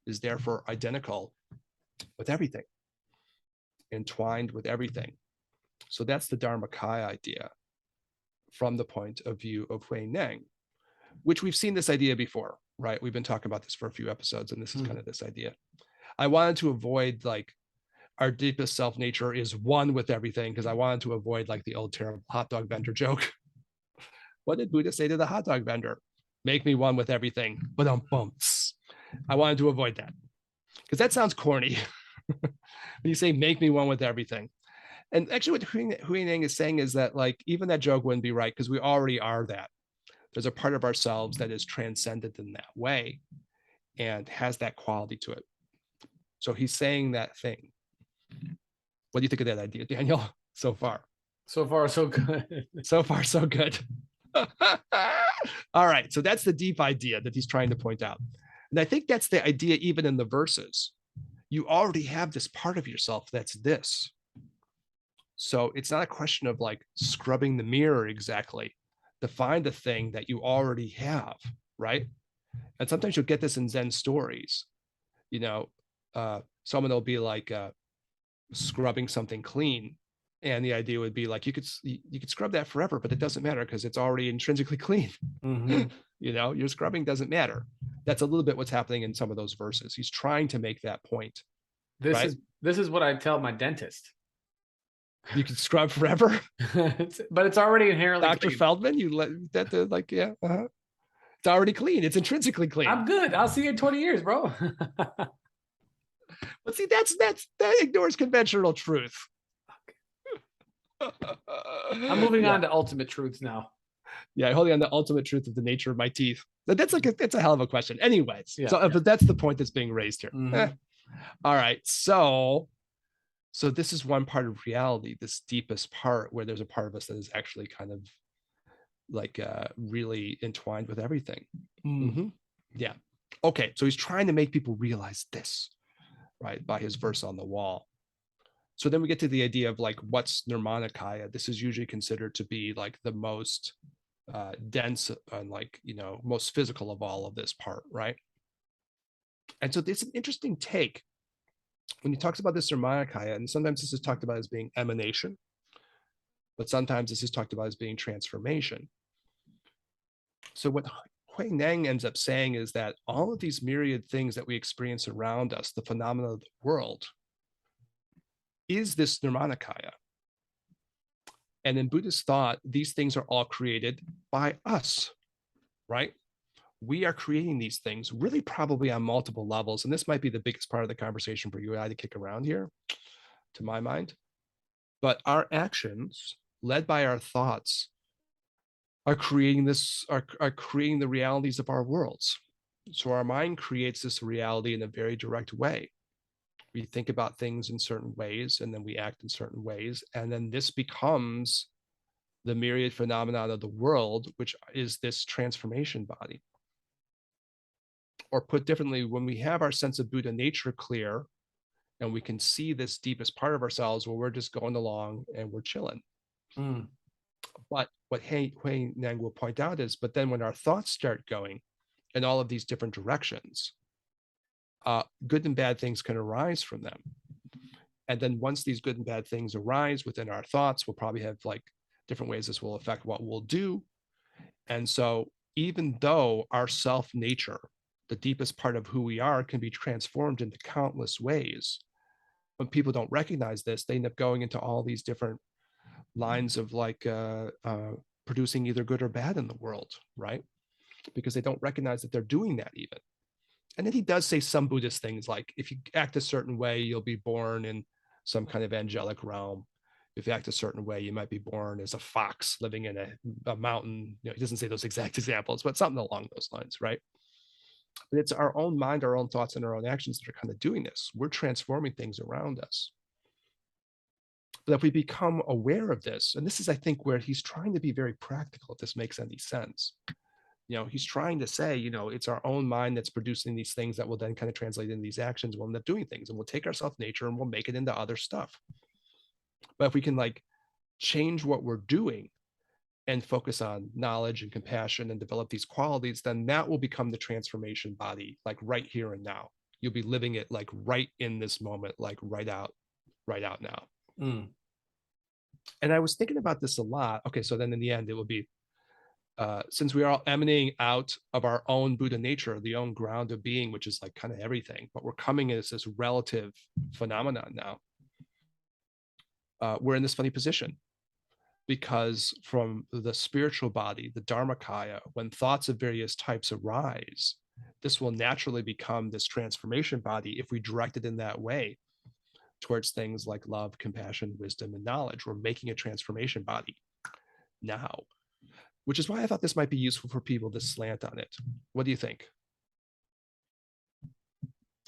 A: is therefore identical with everything, entwined with everything. So that's the Dharmakaya idea from the point of view of Hui Neng, which we've seen this idea before, right? We've been talking about this for a few episodes, and this is kind of this idea. I wanted to avoid like our deepest self nature is one with everything, because I wanted to avoid like the old terrible hot dog vendor joke. What did Buddha say to the hot dog vendor? Make me one with everything. But I wanted to avoid that, because that sounds corny. When you say make me one with everything. And actually what Hui Neng is saying is that like even that joke wouldn't be right, because we already are that. There's a part of ourselves that is transcendent in that way and has that quality to it. So he's saying that thing. What do you think of that idea, Daniel, so far?
B: So far, so good.
A: So far, so good. All right. So that's the deep idea that he's trying to point out. And I think that's the idea even in the verses. You already have this part of yourself that's this. So it's not a question of like scrubbing the mirror exactly to find the thing that you already have, right? And sometimes you'll get this in Zen stories. Someone will be like scrubbing something clean, and the idea would be like you could scrub that forever, but it doesn't matter because it's already intrinsically clean.
B: Mm-hmm.
A: Your scrubbing doesn't matter. That's a little bit what's happening in some of those verses. He's trying to make that point.
B: This
A: right?
B: is what I tell my dentist.
A: You can scrub forever.
B: But it's already inherently
A: Dr.
B: clean.
A: Feldman, you let that the like, yeah, it's already clean. It's intrinsically clean.
B: I'm good. I'll see you in 20 years, bro.
A: But see, that ignores conventional truth.
B: I'm moving
A: Yeah,
B: on to ultimate truths now.
A: yeah, holding on the ultimate truth of the nature of my teeth. That's like that's a hell of a question. Anyways,
B: Yeah.
A: so but that's the point that's being raised here.
B: Mhm.
A: All right, so this is one part of reality, this deepest part where there's a part of us that is actually kind of like really entwined with everything.
B: Mm.
A: Mm-hmm. Yeah. Okay, so he's trying to make people realize this, right, by his verse on the wall. So then we get to the idea of like what's Nirmanakaya. This is usually considered to be like the most dense and like, you know, most physical of all of this part, right? And so it's an interesting take when he talks about this Nirmanakaya, and sometimes this is talked about as being emanation, but sometimes this is talked about as being transformation. So what Hui Nang ends up saying is that all of these myriad things that we experience around us, the phenomena of the world, is this Nirmanakaya. And in Buddhist thought, these things are all created by us, right? We are creating these things really probably on multiple levels. And this might be the biggest part of the conversation for you and I to kick around here, to my mind. But our actions, led by our thoughts, are creating are creating the realities of our worlds. So our mind creates this reality in a very direct way. We think about things in certain ways and then we act in certain ways. And then this becomes the myriad phenomenon of the world, which is this transformation body. Or put differently, when we have our sense of Buddha nature clear and we can see this deepest part of ourselves where we're just going along and we're chilling.
B: Mm.
A: But what Hui Nang will point out is, but then when our thoughts start going in all of these different directions, good and bad things can arise from them. And then once these good and bad things arise within our thoughts, we'll probably have like different ways this will affect what we'll do. And so even though our self nature, the deepest part of who we are, can be transformed into countless ways, when people don't recognize this, they end up going into all these different lines of like producing either good or bad in the world, right? Because they don't recognize that they're doing that even. And then he does say some Buddhist things like, if you act a certain way, you'll be born in some kind of angelic realm. If you act a certain way, you might be born as a fox living in a mountain. You know, he doesn't say those exact examples, but something along those lines, right? But it's our own mind, our own thoughts, and our own actions that are kind of doing this. We're transforming things around us. But if we become aware of this, and this is, I think, where he's trying to be very practical, if this makes any sense. You know, he's trying to say, you know, it's our own mind that's producing these things that will then kind of translate into these actions. We'll end up doing things and we'll take our self nature and we'll make it into other stuff. But if we can like change what we're doing and focus on knowledge and compassion and develop these qualities, then that will become the transformation body, like right here and now. You'll be living it like right in this moment, like right out now.
B: Mm.
A: And I was thinking about this a lot. Okay, so then in the end, it will be since we are all emanating out of our own Buddha nature, the own ground of being, which is like kind of everything, but we're coming as this relative phenomenon now. We're in this funny position because from the spiritual body, the Dharmakaya, when thoughts of various types arise, this will naturally become this transformation body if we direct it in that way towards things like love, compassion, wisdom, and knowledge. We're making a transformation body now, which is why I thought this might be useful for people to slant on it. What do you think?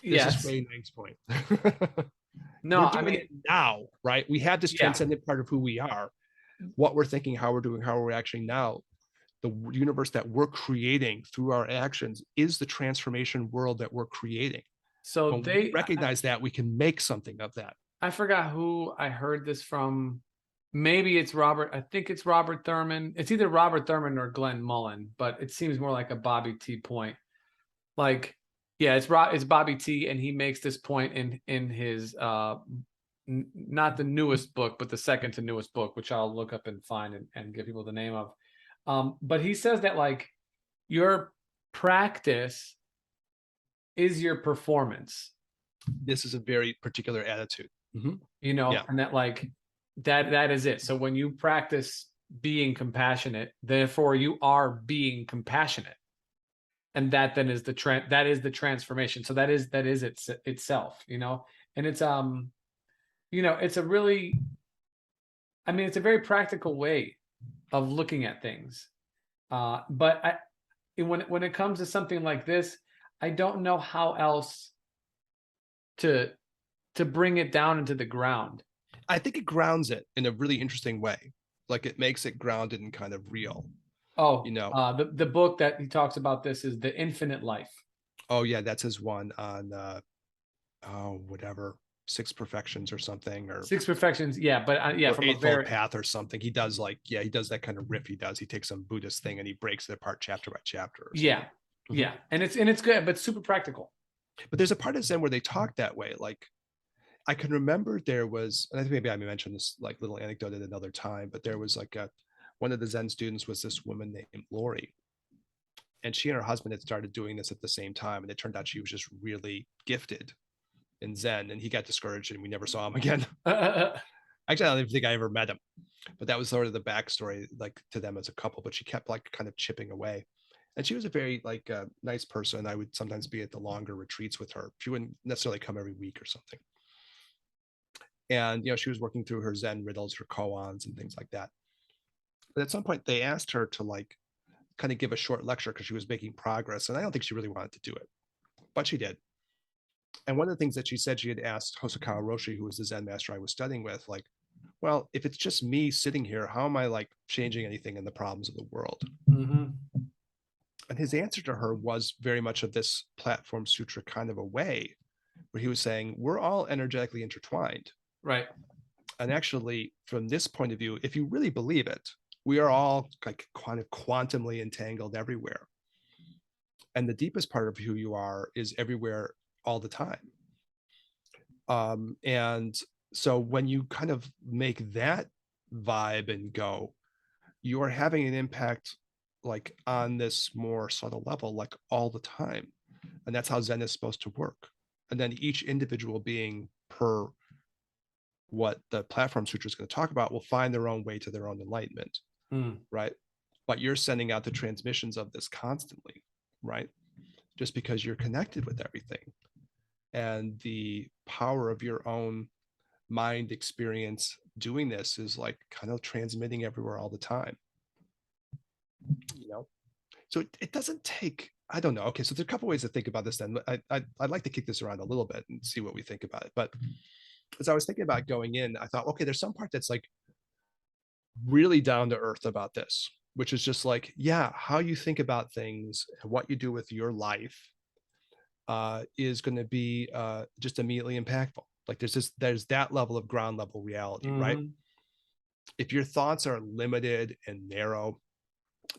A: This is
B: Yes.
A: Hui Nang's point.
B: No,
A: We're
B: I
A: doing
B: mean,
A: it now, right? We have this
B: yeah.
A: transcendent part of who we are, what we're thinking, how we're doing, how we're acting now. The universe that we're creating through our actions is the transformation world that we're creating.
B: So
A: When we recognize that, we can make something of that.
B: I forgot who I heard this from. Maybe it's Robert. I think it's Robert Thurman. It's either Robert Thurman or Glenn Mullen, but it seems more like a Bobby T point. Like, yeah, it's Bobby T, and he makes this point in his not the newest book, but the second to newest book, which I'll look up and find and give people the name of. But he says that like your practice is your performance.
A: This is a very particular attitude. Mm-hmm.
B: You know,
A: Yeah.
B: and that like that is it. So when you practice being compassionate, therefore you are being compassionate, and that then is that is the transformation. So that is itself, and it's a really, I mean, it's a very practical way of looking at things. But when it comes to something like this, I don't know how else to bring it down into the ground.
A: I think it grounds it in a really interesting way. Like it makes it grounded and kind of real, you
B: Oh,
A: know.
B: the book that he talks about this is The Infinite Life.
A: Oh yeah, that's his one on oh whatever, Six Perfections or something,
B: Six Perfections, yeah, but yeah,
A: or
B: from a
A: Eightfold
B: very,
A: Path or something. He does like, yeah, he does that kind of riff. He does. He takes some Buddhist thing and he breaks it apart chapter by chapter or something.
B: yeah,
A: Mhm.
B: yeah, and it's good, but super practical.
A: But there's a part of Zen where they talk that way. Like I can remember there was, and I think maybe I mentioned this like little anecdote at another time, but there was like one of the Zen students was this woman named Lori, and she and her husband had started doing this at the same time, and it turned out she was just really gifted in Zen, and he got discouraged, and we never saw him again. Actually, I don't even think I ever met him, but that was sort of the backstory, like to them as a couple. But she kept like kind of chipping away, and she was a very like nice person. I would sometimes be at the longer retreats with her. She wouldn't necessarily come every week or something. And she was working through her Zen riddles, her koans, and things like that. But at some point, they asked her to like kind of give a short lecture because she was making progress, and I don't think she really wanted to do it, but she did. And one of the things that she said, she had asked Hosokawa Roshi, who was the Zen master I was studying with, like, well, if it's just me sitting here, how am I like changing anything in the problems of the world?
B: Hmm.
A: And his answer to her was very much of this Platform Sutra kind of a way, where he was saying, we're all energetically intertwined.
B: Right.
A: And actually, from this point of view, if you really believe it, we are all like kind of quantumly entangled everywhere. And the deepest part of who you are is everywhere all the time. And so when you kind of make that vibe and go, you are having an impact like on this more subtle level, like all the time. And that's how Zen is supposed to work. And then each individual being, per what the Platform Sutra is going to talk about, will find their own way to their own enlightenment,
B: Mm.
A: right? But you're sending out the transmissions of this constantly, right? Just because you're connected with everything. And the power of your own mind experience doing this is like kind of transmitting everywhere all the time, you know? So it doesn't take, I don't know. Okay, so there's a couple ways to think about this then. I'd like to kick this around a little bit and see what we think about it. But as I was thinking about going in, I thought, okay, there's some part that's like really down to earth about this, which is just like, yeah, how you think about things and what you do with your life is going to be just immediately impactful. Like there's that level of ground level reality, right?
B: Hmm.
A: If your thoughts are limited and narrow,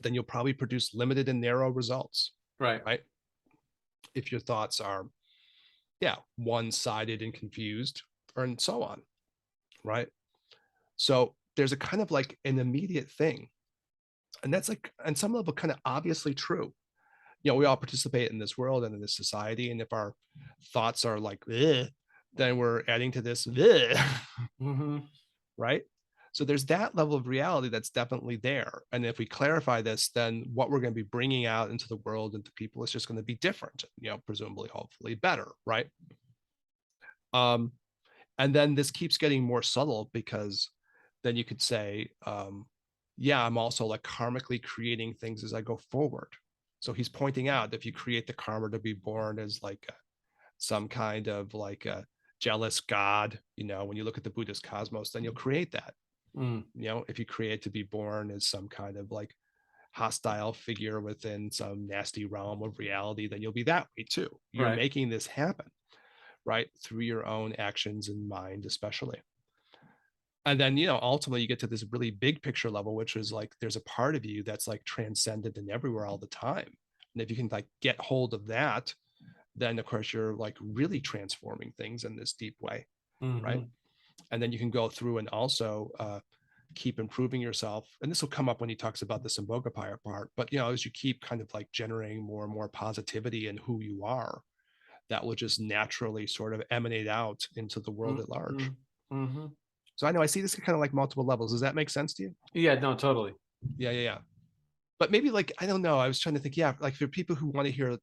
A: then you'll probably produce limited and narrow results,
B: Right.
A: right? If your thoughts are, yeah, one-sided and confused, or and so on, right? So there's a kind of like an immediate thing, and that's like on some level kind of obviously true. We all participate in this world and in this society, and if our thoughts are like, "Ugh," then we're adding to this, "Ugh,"
B: Hmm.
A: right? So there's that level of reality that's definitely there. And if we clarify this, then what we're going to be bringing out into the world and to people is just going to be different, presumably, hopefully better, right? Um, and then this keeps getting more subtle because then you could say, yeah, I'm also like karmically creating things as I go forward. So he's pointing out if you create the karma to be born as like some kind of like a jealous god, when you look at the Buddhist cosmos, then you'll create that.
B: Mm.
A: If you create to be born as some kind of like hostile figure within some nasty realm of reality, then you'll be that way too. You're
B: Right.
A: making this happen, right? Through your own actions and mind, especially. And then, ultimately you get to this really big picture level, which is like there's a part of you that's like transcendent and everywhere all the time. And if you can like get hold of that, then of course you're like really transforming things in this deep way, right?
B: Hmm.
A: And then you can go through and also keep improving yourself. And this will come up when he talks about the Sambhogapaya part. But as you keep kind of like generating more and more positivity in who you are, that will just naturally sort of emanate out into the world at large.
B: Hmm. Hmm.
A: So I know I see this kind of like multiple levels. Does that make sense to you?
B: Yeah, no, totally.
A: Yeah, yeah, yeah. But maybe like I don't know. I was trying to think. Yeah, like for people who want to hear like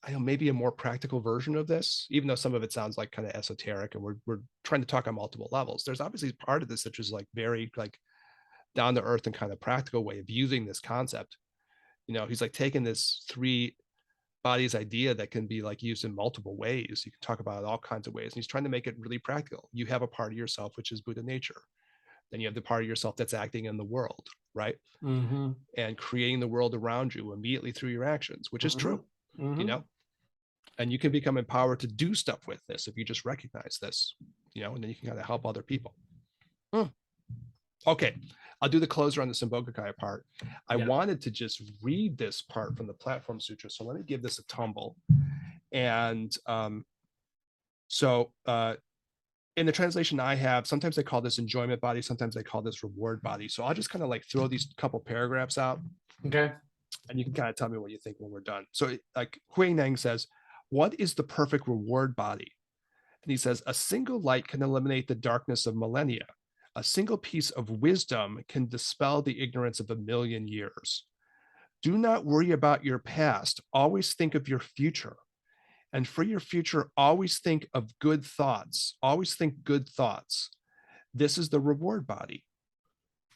A: I don't know maybe a more practical version of this, even though some of it sounds like kind of esoteric, and we're trying to talk on multiple levels. There's obviously part of this that is like very like down to earth and kind of practical way of using this concept. He's like taking this three bodies idea that can be like used in multiple ways. You can talk about it all kinds of ways. And he's trying to make it really practical. You have a part of yourself, which is Buddha nature. Then you have the part of yourself that's acting in the world, right?
B: Mhm.
A: And creating the world around you immediately through your actions, which is true,
B: Mhm.
A: you
B: Mhm.
A: know? And you can become empowered to do stuff with this if you just recognize this, and then you can kind of help other people. Hmm. Okay, I'll do the closer on the Sambhogakaya part. I
B: Yeah.
A: wanted to just read this part from the Platform Sutra. So let me give this a tumble. And so in the translation I have, sometimes they call this enjoyment body, sometimes they call this reward body. So I'll just kind of like throw these couple paragraphs out
B: Okay.
A: and you can kind of tell me what you think when we're done. So like Hui Neng says, what is the perfect reward body? And he says, a single light can eliminate the darkness of millennia. A single piece of wisdom can dispel the ignorance of a million years. Do not worry about your past. Always think of your future. And for your future, always think of good thoughts. Always think good thoughts. This is the reward body.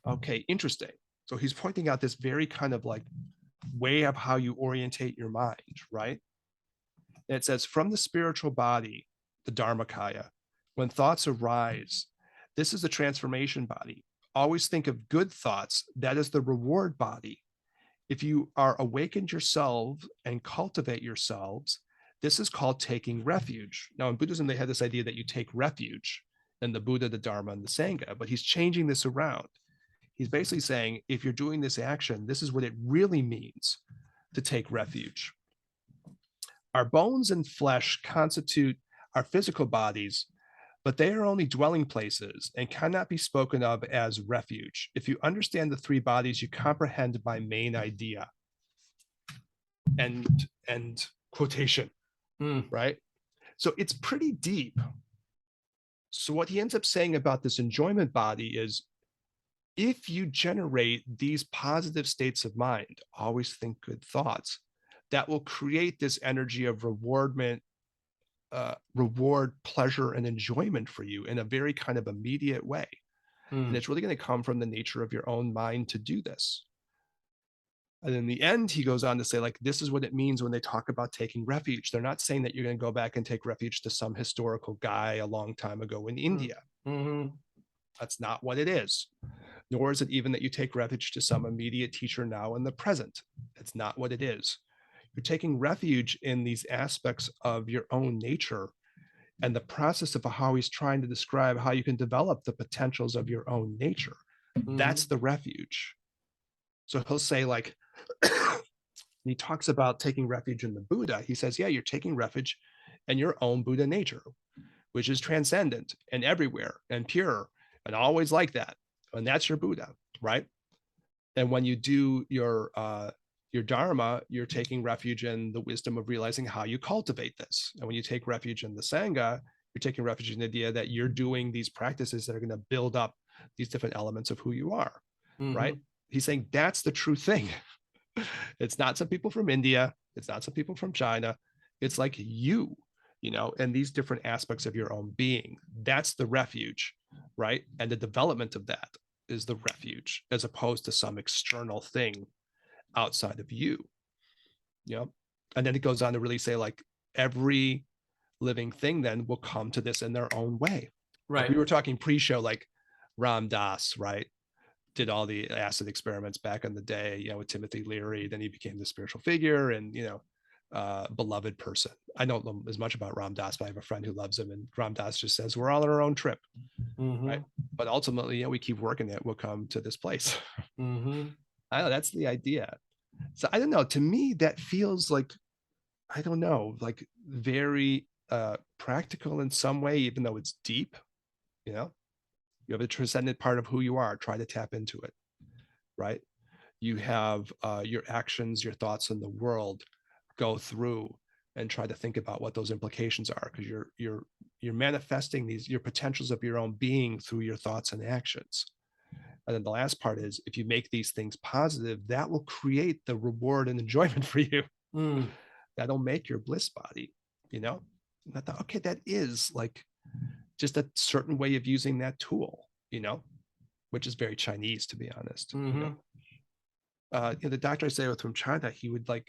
A: Okay, interesting. So he's pointing out this very kind of like way of how you orientate your mind, right? And it says, from the spiritual body, the Dharmakaya, when thoughts arise, this is the transformation body. Always think of good thoughts. That is the reward body. If you are awakened yourselves and cultivate yourselves, this is called taking refuge. Now, in Buddhism, they had this idea that you take refuge in the Buddha, the Dharma, and the Sangha, but he's changing this around. He's basically saying, if you're doing this action, this is what it really means to take refuge. Our bones and flesh constitute our physical bodies, but they are only dwelling places and cannot be spoken of as refuge. If you understand the three bodies, you comprehend my main idea. End quotation,
B: Mm.
A: right? So it's pretty deep. So what he ends up saying about this enjoyment body is if you generate these positive states of mind, always think good thoughts, that will create this energy of reward, pleasure, and enjoyment for you in a very kind of immediate way. And
B: Mm.
A: it's really going to come from the nature of your own mind to do this. And in the end, he goes on to say, like, this is what it means when they talk about taking refuge. They're not saying that you're going to go back and take refuge to some historical guy a long time ago in
B: Mm.
A: India.
B: Mhm.
A: That's not what it is. Nor is it even that you take refuge to some immediate teacher now in the present. That's not what it is. You're taking refuge in these aspects of your own nature and the process of how he's trying to describe how you can develop the potentials of your own nature. That's
B: Mhm.
A: the refuge. So he'll say, like, he talks about taking refuge in the Buddha. He says, yeah, you're taking refuge in your own Buddha nature, which is transcendent and everywhere and pure and always like that. And that's your Buddha, right? And when you do your dharma, you're taking refuge in the wisdom of realizing how you cultivate this. And when you take refuge in the sangha, you're taking refuge in the idea that you're doing these practices that are going to build up these different elements of who you are, right?
B: Mhm.
A: He's saying that's the true thing. It's not some people from India. It's not some people from China. It's like and these different aspects of your own being. That's the refuge, right? And the development of that is the refuge as opposed to some external thing outside of you. And then it goes on to really say, like, every living thing then will come to this in their own way. Like we
B: Right.
A: were talking pre-show, like Ram Dass, right? Did all the acid experiments back in the day, with Timothy Leary. Then he became the spiritual figure and, beloved person. I don't know as much about Ram Dass, but I have a friend who loves him. And Ram Dass just says, we're all on our own trip, right?
B: Mhm.
A: But ultimately, we keep working it, we'll come to this place.
B: Mhm.
A: I know that's the idea. So I don't know. To me, that feels like, I don't know, like very practical in some way, even though it's deep, you know, you have a transcendent part of who you are, try to tap into it, right? You have your actions, your thoughts in the world go through and try to think about what those implications are, because you're manifesting your potentials of your own being through your thoughts and actions. And then the last part is, if you make these things positive, that will create the reward and enjoyment for you.
B: Mm.
A: That'll make your bliss body, you know? And I thought, okay, that is like just a certain way of using that tool, which is very Chinese, to be honest.
B: Mm-hmm.
A: The doctor I stayed with from China, he would like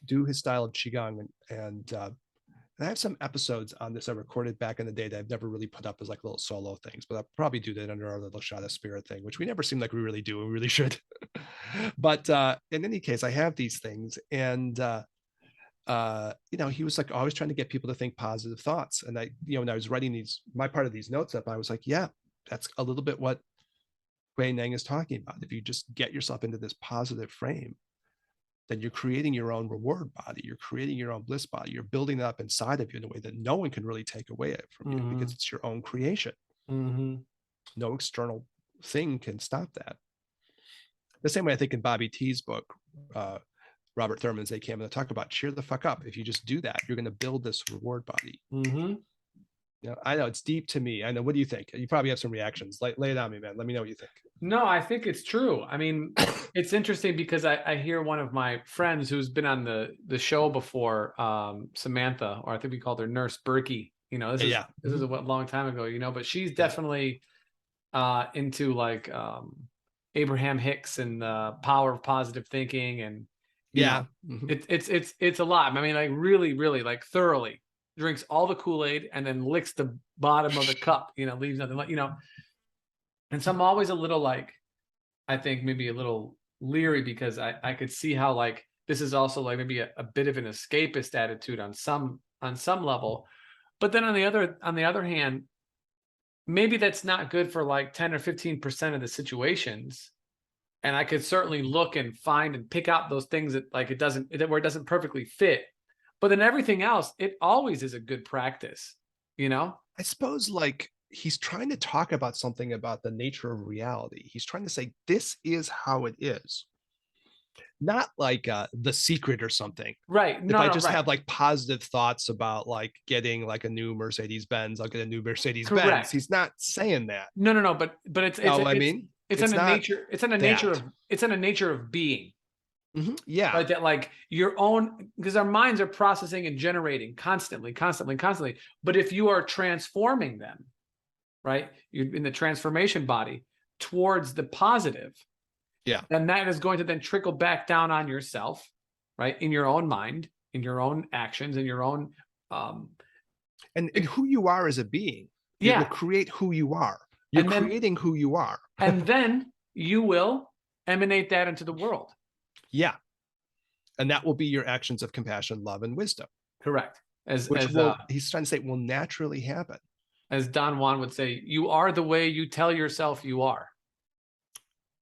A: do his style of qigong, and I have some episodes on this I recorded back in the day that I've never really put up as like little solo things, but I'll probably do that under our little shot of spirit thing, which we never seem like we really do, and we really should. But in any case, I have these things, and he was like always trying to get people to think positive thoughts. And when I was writing my part of these notes up, I was like, yeah, that's a little bit what Wei Nang is talking about. If you just get yourself into this positive frame, then you're creating your own reward body. You're creating your own bliss body. You're building it up inside of you in a way that no one can really take away it from you,
B: Mm-hmm.
A: because it's your own creation.
B: Mm-hmm.
A: No external thing can stop that. The same way I think in Bobby T's book, Robert Thurman's They Came, and talk about cheer the fuck up. If you just do that, you're going to build this reward body.
B: Mm-hmm.
A: I know it's deep to me. I know. What do you think? You probably have some reactions. Lay it on me, man. Let me know what you think.
B: No, I think it's true. I mean, it's interesting because I hear one of my friends who's been on the show before, Samantha, or I think we called her Nurse Berkey. This is a long time ago, but she's definitely into like Abraham Hicks and the power of positive thinking, and it's a lot. I mean, like really, really, like thoroughly drinks all the Kool-Aid and then licks the bottom of the cup, leaves nothing, and so I'm always a little like, I think maybe a little leery, because I could see how like this is also like maybe a bit of an escapist attitude on some level. But then on the other hand, maybe that's not good for like 10 or 15% of the situations. And I could certainly look and find and pick out those things that like where it doesn't perfectly fit. But then everything else, it always is a good practice,
A: I suppose like he's trying to talk about something about the nature of reality. He's trying to say this is how it is. Not like The Secret or something.
B: Right.
A: If
B: No,
A: I
B: no,
A: just
B: right.
A: have like positive thoughts about like getting like a new Mercedes Benz, I'll get a new Mercedes Benz.
B: Correct.
A: He's not saying that.
B: No. But it's
A: You know what I mean?
B: it's in
A: It's
B: the
A: not
B: nature.
A: that.
B: It's in the nature of being.
A: Yeah.
B: Right, that like your own, because our minds are processing and generating constantly. But if you are transforming them, right, you're in the transformation body towards the positive,
A: Yeah.
B: then that is going to then trickle back down on yourself, right, in your own mind, in your own actions, in your own
A: And who you are as a being, it will
B: yeah.
A: create who you are. You're
B: And then
A: creating who you are.
B: you will emanate that into the world.
A: Yeah. And that will be your actions of compassion, love, and wisdom.
B: Correct.
A: He's trying to say will naturally happen.
B: As Don Juan would say, you are the way you tell yourself you are.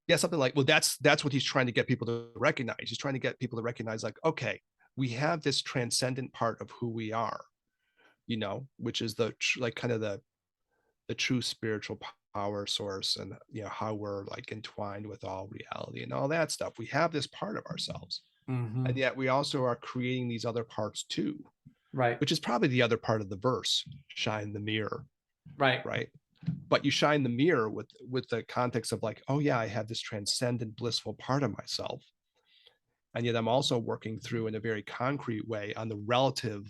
A: Yeah, something like, well, that's what he's trying to get people to recognize. He's trying to get people to recognize, like, okay, we have this transcendent part of who we are, which is the like kind of the true spiritual power source, and how we're like entwined with all reality and all that stuff. We have this part of ourselves, and yet we also are creating these other parts too,
B: right?
A: Which is probably the other part of the verse, shine the mirror,
B: right?
A: But you shine the mirror with the context of like, oh yeah, I have this transcendent blissful part of myself, and yet I'm also working through in a very concrete way on the relative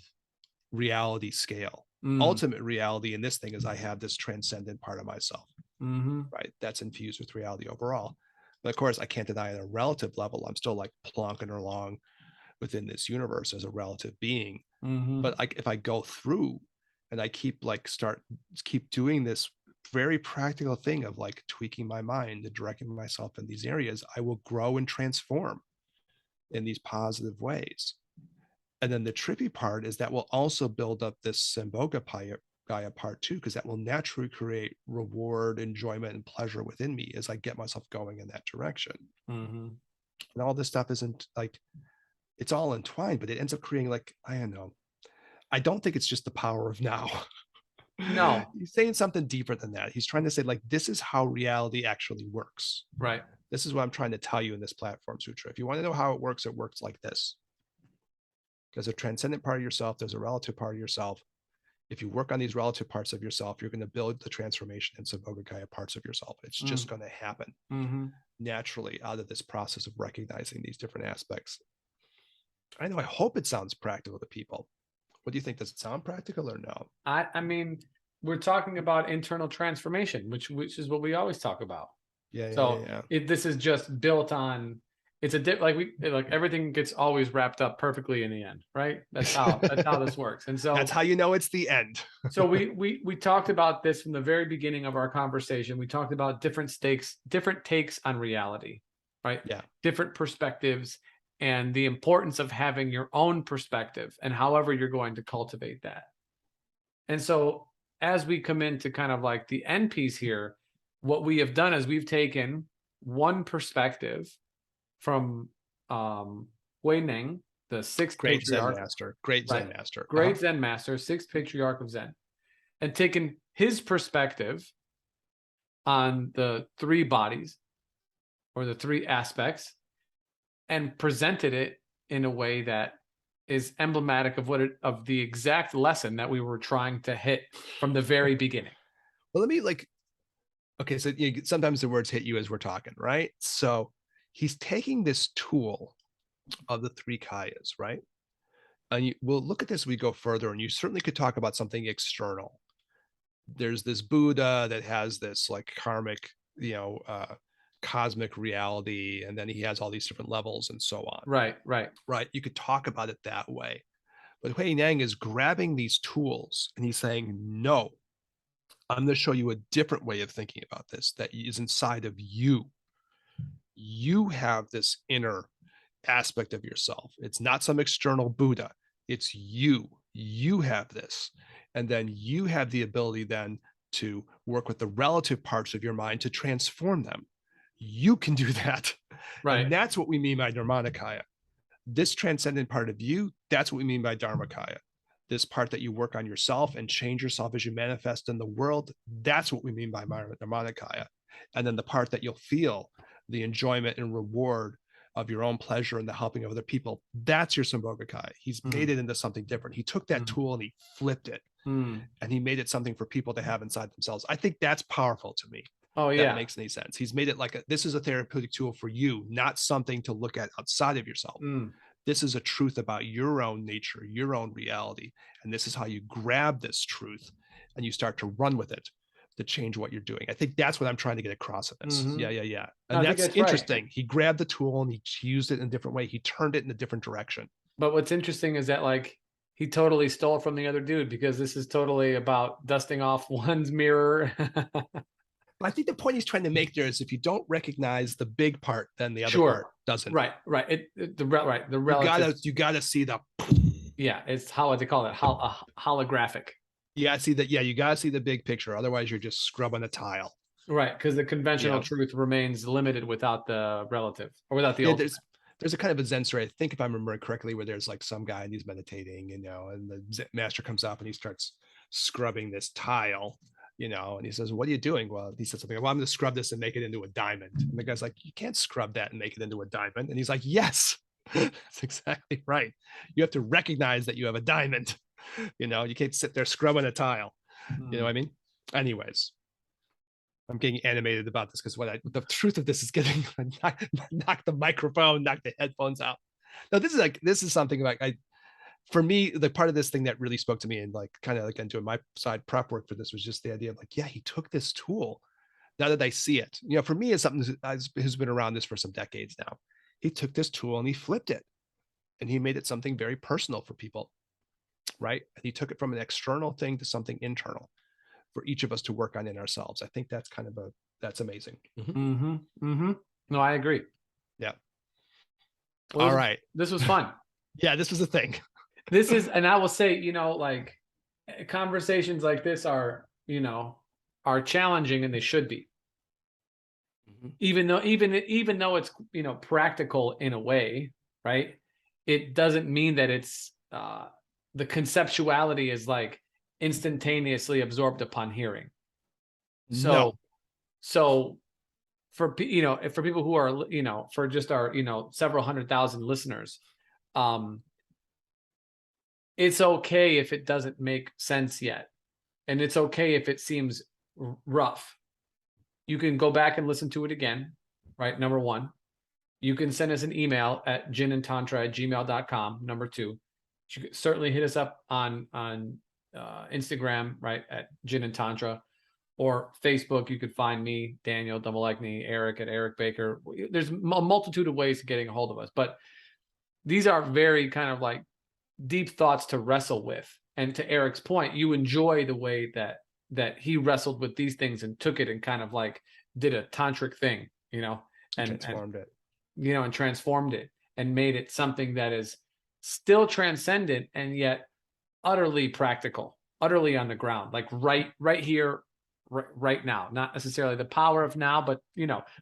A: reality scale. Ultimate reality in this thing is I have this transcendent part of myself, right? That's infused with reality overall. But of course, I can't deny at a relative level, I'm still like plonking along within this universe as a relative being. But like if I go through and I keep doing this very practical thing of like tweaking my mind and directing myself in these areas, I will grow and transform in these positive ways. And then the trippy part is that will also build up this Sambhoga Gaya part too, because that will naturally create reward, enjoyment, and pleasure within me as I get myself going in that direction. And all this stuff isn't like, it's all entwined, but it ends up creating like, I don't know. I don't think it's just the power of now.
B: No.
A: He's saying something deeper than that. He's trying to say like, this is how reality actually works.
B: Right.
A: This is what I'm trying to tell you in this Platform Sutra. If you want to know how it works like this. There's a transcendent part of yourself, there's a relative part of yourself. If you work on these relative parts of yourself, you're going to build the transformation and Sambhogakaya parts of yourself. It's just
B: Mm.
A: going to happen
B: Hmm.
A: naturally out of this process of recognizing these different aspects. I know, I hope it sounds practical to people. What do you think? Does it sound practical or no?
B: I mean, we're talking about internal transformation, which is what we always talk about.
A: Yeah, yeah, yeah,
B: So
A: yeah.
B: this is just built on. It's like everything gets always wrapped up perfectly in the end, right? That's how this works. And
A: That's
B: so
A: how you know it's the end.
B: we talked about this from the very beginning of our conversation. We talked about different takes on reality, right?
A: Yeah.
B: Different perspectives and the importance of having your own perspective and however you're going to cultivate that. And so as we come into kind of like the end piece here, what we have done is we've taken one perspective from Hui Ning, the sixth
A: Great Zen
B: patriarch,
A: master. Great Zen
B: right?
A: master.
B: Great Zen master, sixth patriarch of Zen, and taken his perspective on the three bodies or the three aspects and presented it in a way that is emblematic of of the exact lesson that we were trying to hit from the very beginning.
A: Well, let me okay, so sometimes the words hit you as we're talking, right? So he's taking this tool of the three kayas, right? And we'll look at this as we go further, and you certainly could talk about something external. There's this Buddha that has this like karmic, cosmic reality, and then he has all these different levels and so on.
B: Right, right.
A: Right? You could talk about it that way. But Hui Nang is grabbing these tools and he's saying, no, I'm going to show you a different way of thinking about this that is inside of you. You have this inner aspect of yourself. It's not some external Buddha. It's you. You have this. And then you have the ability then to work with the relative parts of your mind to transform them. You can do that.
B: Right.
A: And that's what we mean by Nirmanakaya. This transcendent part of you, that's what we mean by Dharmakaya. This part that you work on yourself and change yourself as you manifest in the world, that's what we mean by Nirmanakaya. And then the part that you'll feel the enjoyment and reward of your own pleasure and the helping of other people, that's your Sambhogakaya. He's made it into something different. He took that tool and he flipped it and he made it something for people to have inside themselves. I think that's powerful to me.
B: Oh,
A: That
B: yeah.
A: makes any sense. He's made it like this is a therapeutic tool for you, not something to look at outside of yourself. This is a truth about your own nature, your own reality. And this is how you grab this truth and you start to run with it to change what you're doing. I think that's what I'm trying to get across of this. Yeah, yeah, yeah. And
B: I think
A: that's
B: that's right.
A: interesting. He grabbed the tool and he used it in a different way. He turned it in a different direction.
B: But what's interesting is that like he totally stole from the other dude because this is totally about dusting off one's mirror.
A: I think the point he's trying to make there is if you don't recognize the big part, then the other
B: Sure.
A: part doesn't.
B: Right, right. The relative.
A: You gotta see the.
B: Yeah, it's how they call it, holographic.
A: Yeah, see that. Yeah, you gotta see the big picture. Otherwise, you're just scrubbing a tile.
B: Right, because the conventional
A: Yeah.
B: truth remains limited without the relative or without the ultimate.
A: There's a kind of a Zen story, I think if I'm remembering correctly, where there's like some guy and he's meditating, and the Zen master comes up and he starts scrubbing this tile, and he says, "What are you doing?" Well, he says something, "Well, I'm going to scrub this and make it into a diamond." And the guy's like, "You can't scrub that and make it into a diamond." And he's like, "Yes, that's exactly right. You have to recognize that you have a diamond. You can't sit there scrubbing a tile. You know what I mean?" Anyways, I'm getting animated about this because the truth of this is getting knock the microphone, knock the headphones out. No, this is something like for me, the part of this thing that really spoke to me and like kind of like doing my side prep work for this was just the idea of like, yeah, he took this tool. Now that I see it, for me, it's something who's been around this for some decades now. He took this tool and he flipped it, and he made it something very personal for people, right? And he took it from an external thing to something internal for each of us to work on in ourselves. I think that's that's amazing.
B: No, I agree.
A: Yeah.
B: Well,
A: all right.
B: This was fun.
A: Yeah, this was the thing.
B: And I will say, like conversations like this are challenging, and they should be. Even though it's, practical in a way, right? It doesn't mean that it's the conceptuality is like instantaneously absorbed upon hearing. So for people who are, for just our, several 100,000 listeners, it's okay if it doesn't make sense yet. And it's okay if it seems rough. You can go back and listen to it again, right? Number one. You can send us an email at ginandtantra@gmail.com. Number two. You can certainly hit us up on Instagram, right, at Gin and Tantra, or Facebook. You could find me, Daniel, double like me, Eric at Eric Baker. There's a multitude of ways of getting a hold of us, but these are very kind of like deep thoughts to wrestle with. And to Eric's point, you enjoy the way that he wrestled with these things and took it and kind of like did a tantric thing,
A: Transformed it.
B: and transformed it and made it something that is still transcendent and yet utterly practical, utterly on the ground, like right here, right now. Not necessarily the power of now, but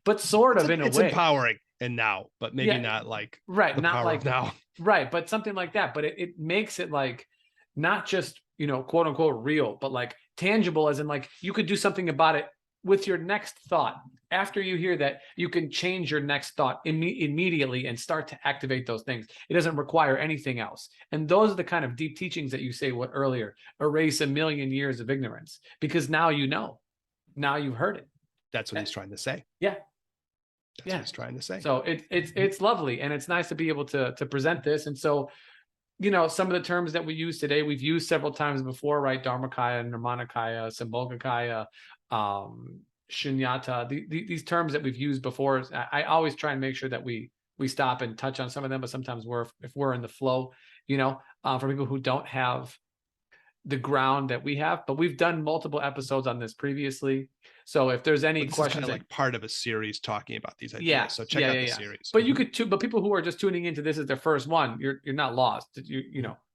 B: but sort of in a
A: It's
B: way.
A: empowering and now, but maybe
B: Yeah,
A: not like
B: right.
A: the
B: Not
A: power
B: like
A: of now.
B: right, but something like that. But it makes it like not just quote unquote real, but like tangible, as in like you could do something about it with your next thought. After you hear that, you can change your next thought immediately and start to activate those things. It doesn't require anything else. And those are the kind of deep teachings that you say what earlier erase a million years of ignorance, because now now you've heard it.
A: That's what he's trying to say.
B: Yeah.
A: That's what he's trying to say.
B: So it's lovely, and it's nice to be able to present this. And so, some of the terms that we use today, we've used several times before, right? Dharmakaya, Nirmanakaya, Sambhogakaya, Shunyata. These terms that we've used before, I always try and make sure that we stop and touch on some of them, but sometimes if we're in the flow, for people who don't have the ground that we have, but we've done multiple episodes on this previously. So if there's any
A: This
B: questions,
A: is like part of a series talking about these ideas.
B: yeah,
A: So check out the series.
B: But you could too. But people who are just tuning into this as their first one, you're not lost.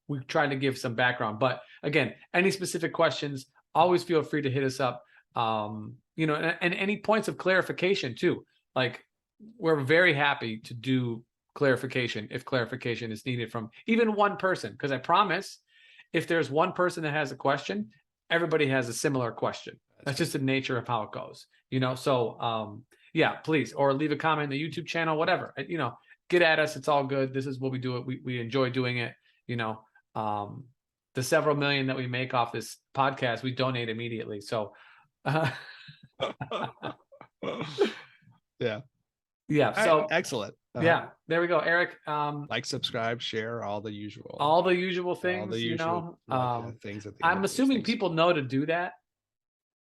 B: We try to give some background. But again, any specific questions, always feel free to hit us up. And any points of clarification too. Like, we're very happy to do clarification if clarification is needed from even one person. Because I promise, if there's one person that has a question, everybody has a similar question. That's just the nature of how it goes. So yeah, please, or leave a comment in the YouTube channel, whatever. Get at us. It's all good. This is what we do. We enjoy doing it. The several million that we make off this podcast, we donate immediately. So
A: yeah.
B: Yeah. So
A: excellent.
B: Yeah, there we go, Eric.
A: Like, subscribe, share, all the usual.
B: All the usual things.
A: All the usual things.
B: I'm assuming people know to do that.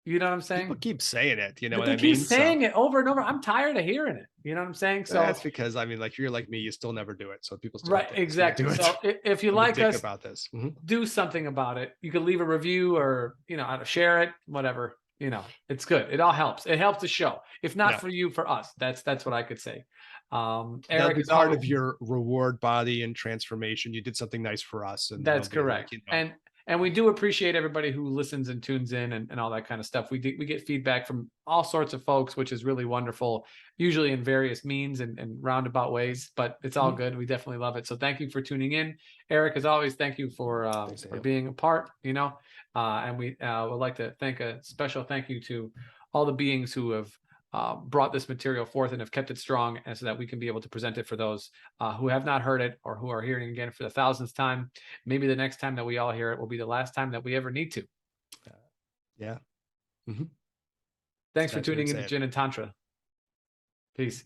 B: You know what I'm saying?
A: People keep saying it. You know
B: But
A: what I
B: they
A: mean?
B: keep saying it over and over. I'm tired of hearing it. You know what I'm saying? So
A: that's because like you're like me, you still never do it. So people still
B: right, exactly.
A: do it.
B: So if you
A: I'm
B: like us
A: about this,
B: do something about it. You could leave a review or share it, whatever. It's good. It all helps. It helps the show. If not for you, for us. That's what I could say. Eric is
A: part of your reward body and transformation. You did something nice for us, and
B: that's correct. And we do appreciate everybody who listens and tunes in and all that kind of stuff. We get feedback from all sorts of folks, which is really wonderful, usually in various means and roundabout ways, but it's all good. We definitely love it. So thank you for tuning in. Eric, as always, thank you for being a part, and we would like to thank a special thank you to all the beings who have brought this material forth and have kept it strong, and so that we can be able to present it for those who have not heard it or who are hearing it again for the 1000th time. Maybe the next time that we all hear it will be the last time that we ever need to.
A: Yeah.
B: Thanks for tuning into Gin and Tantra. Peace.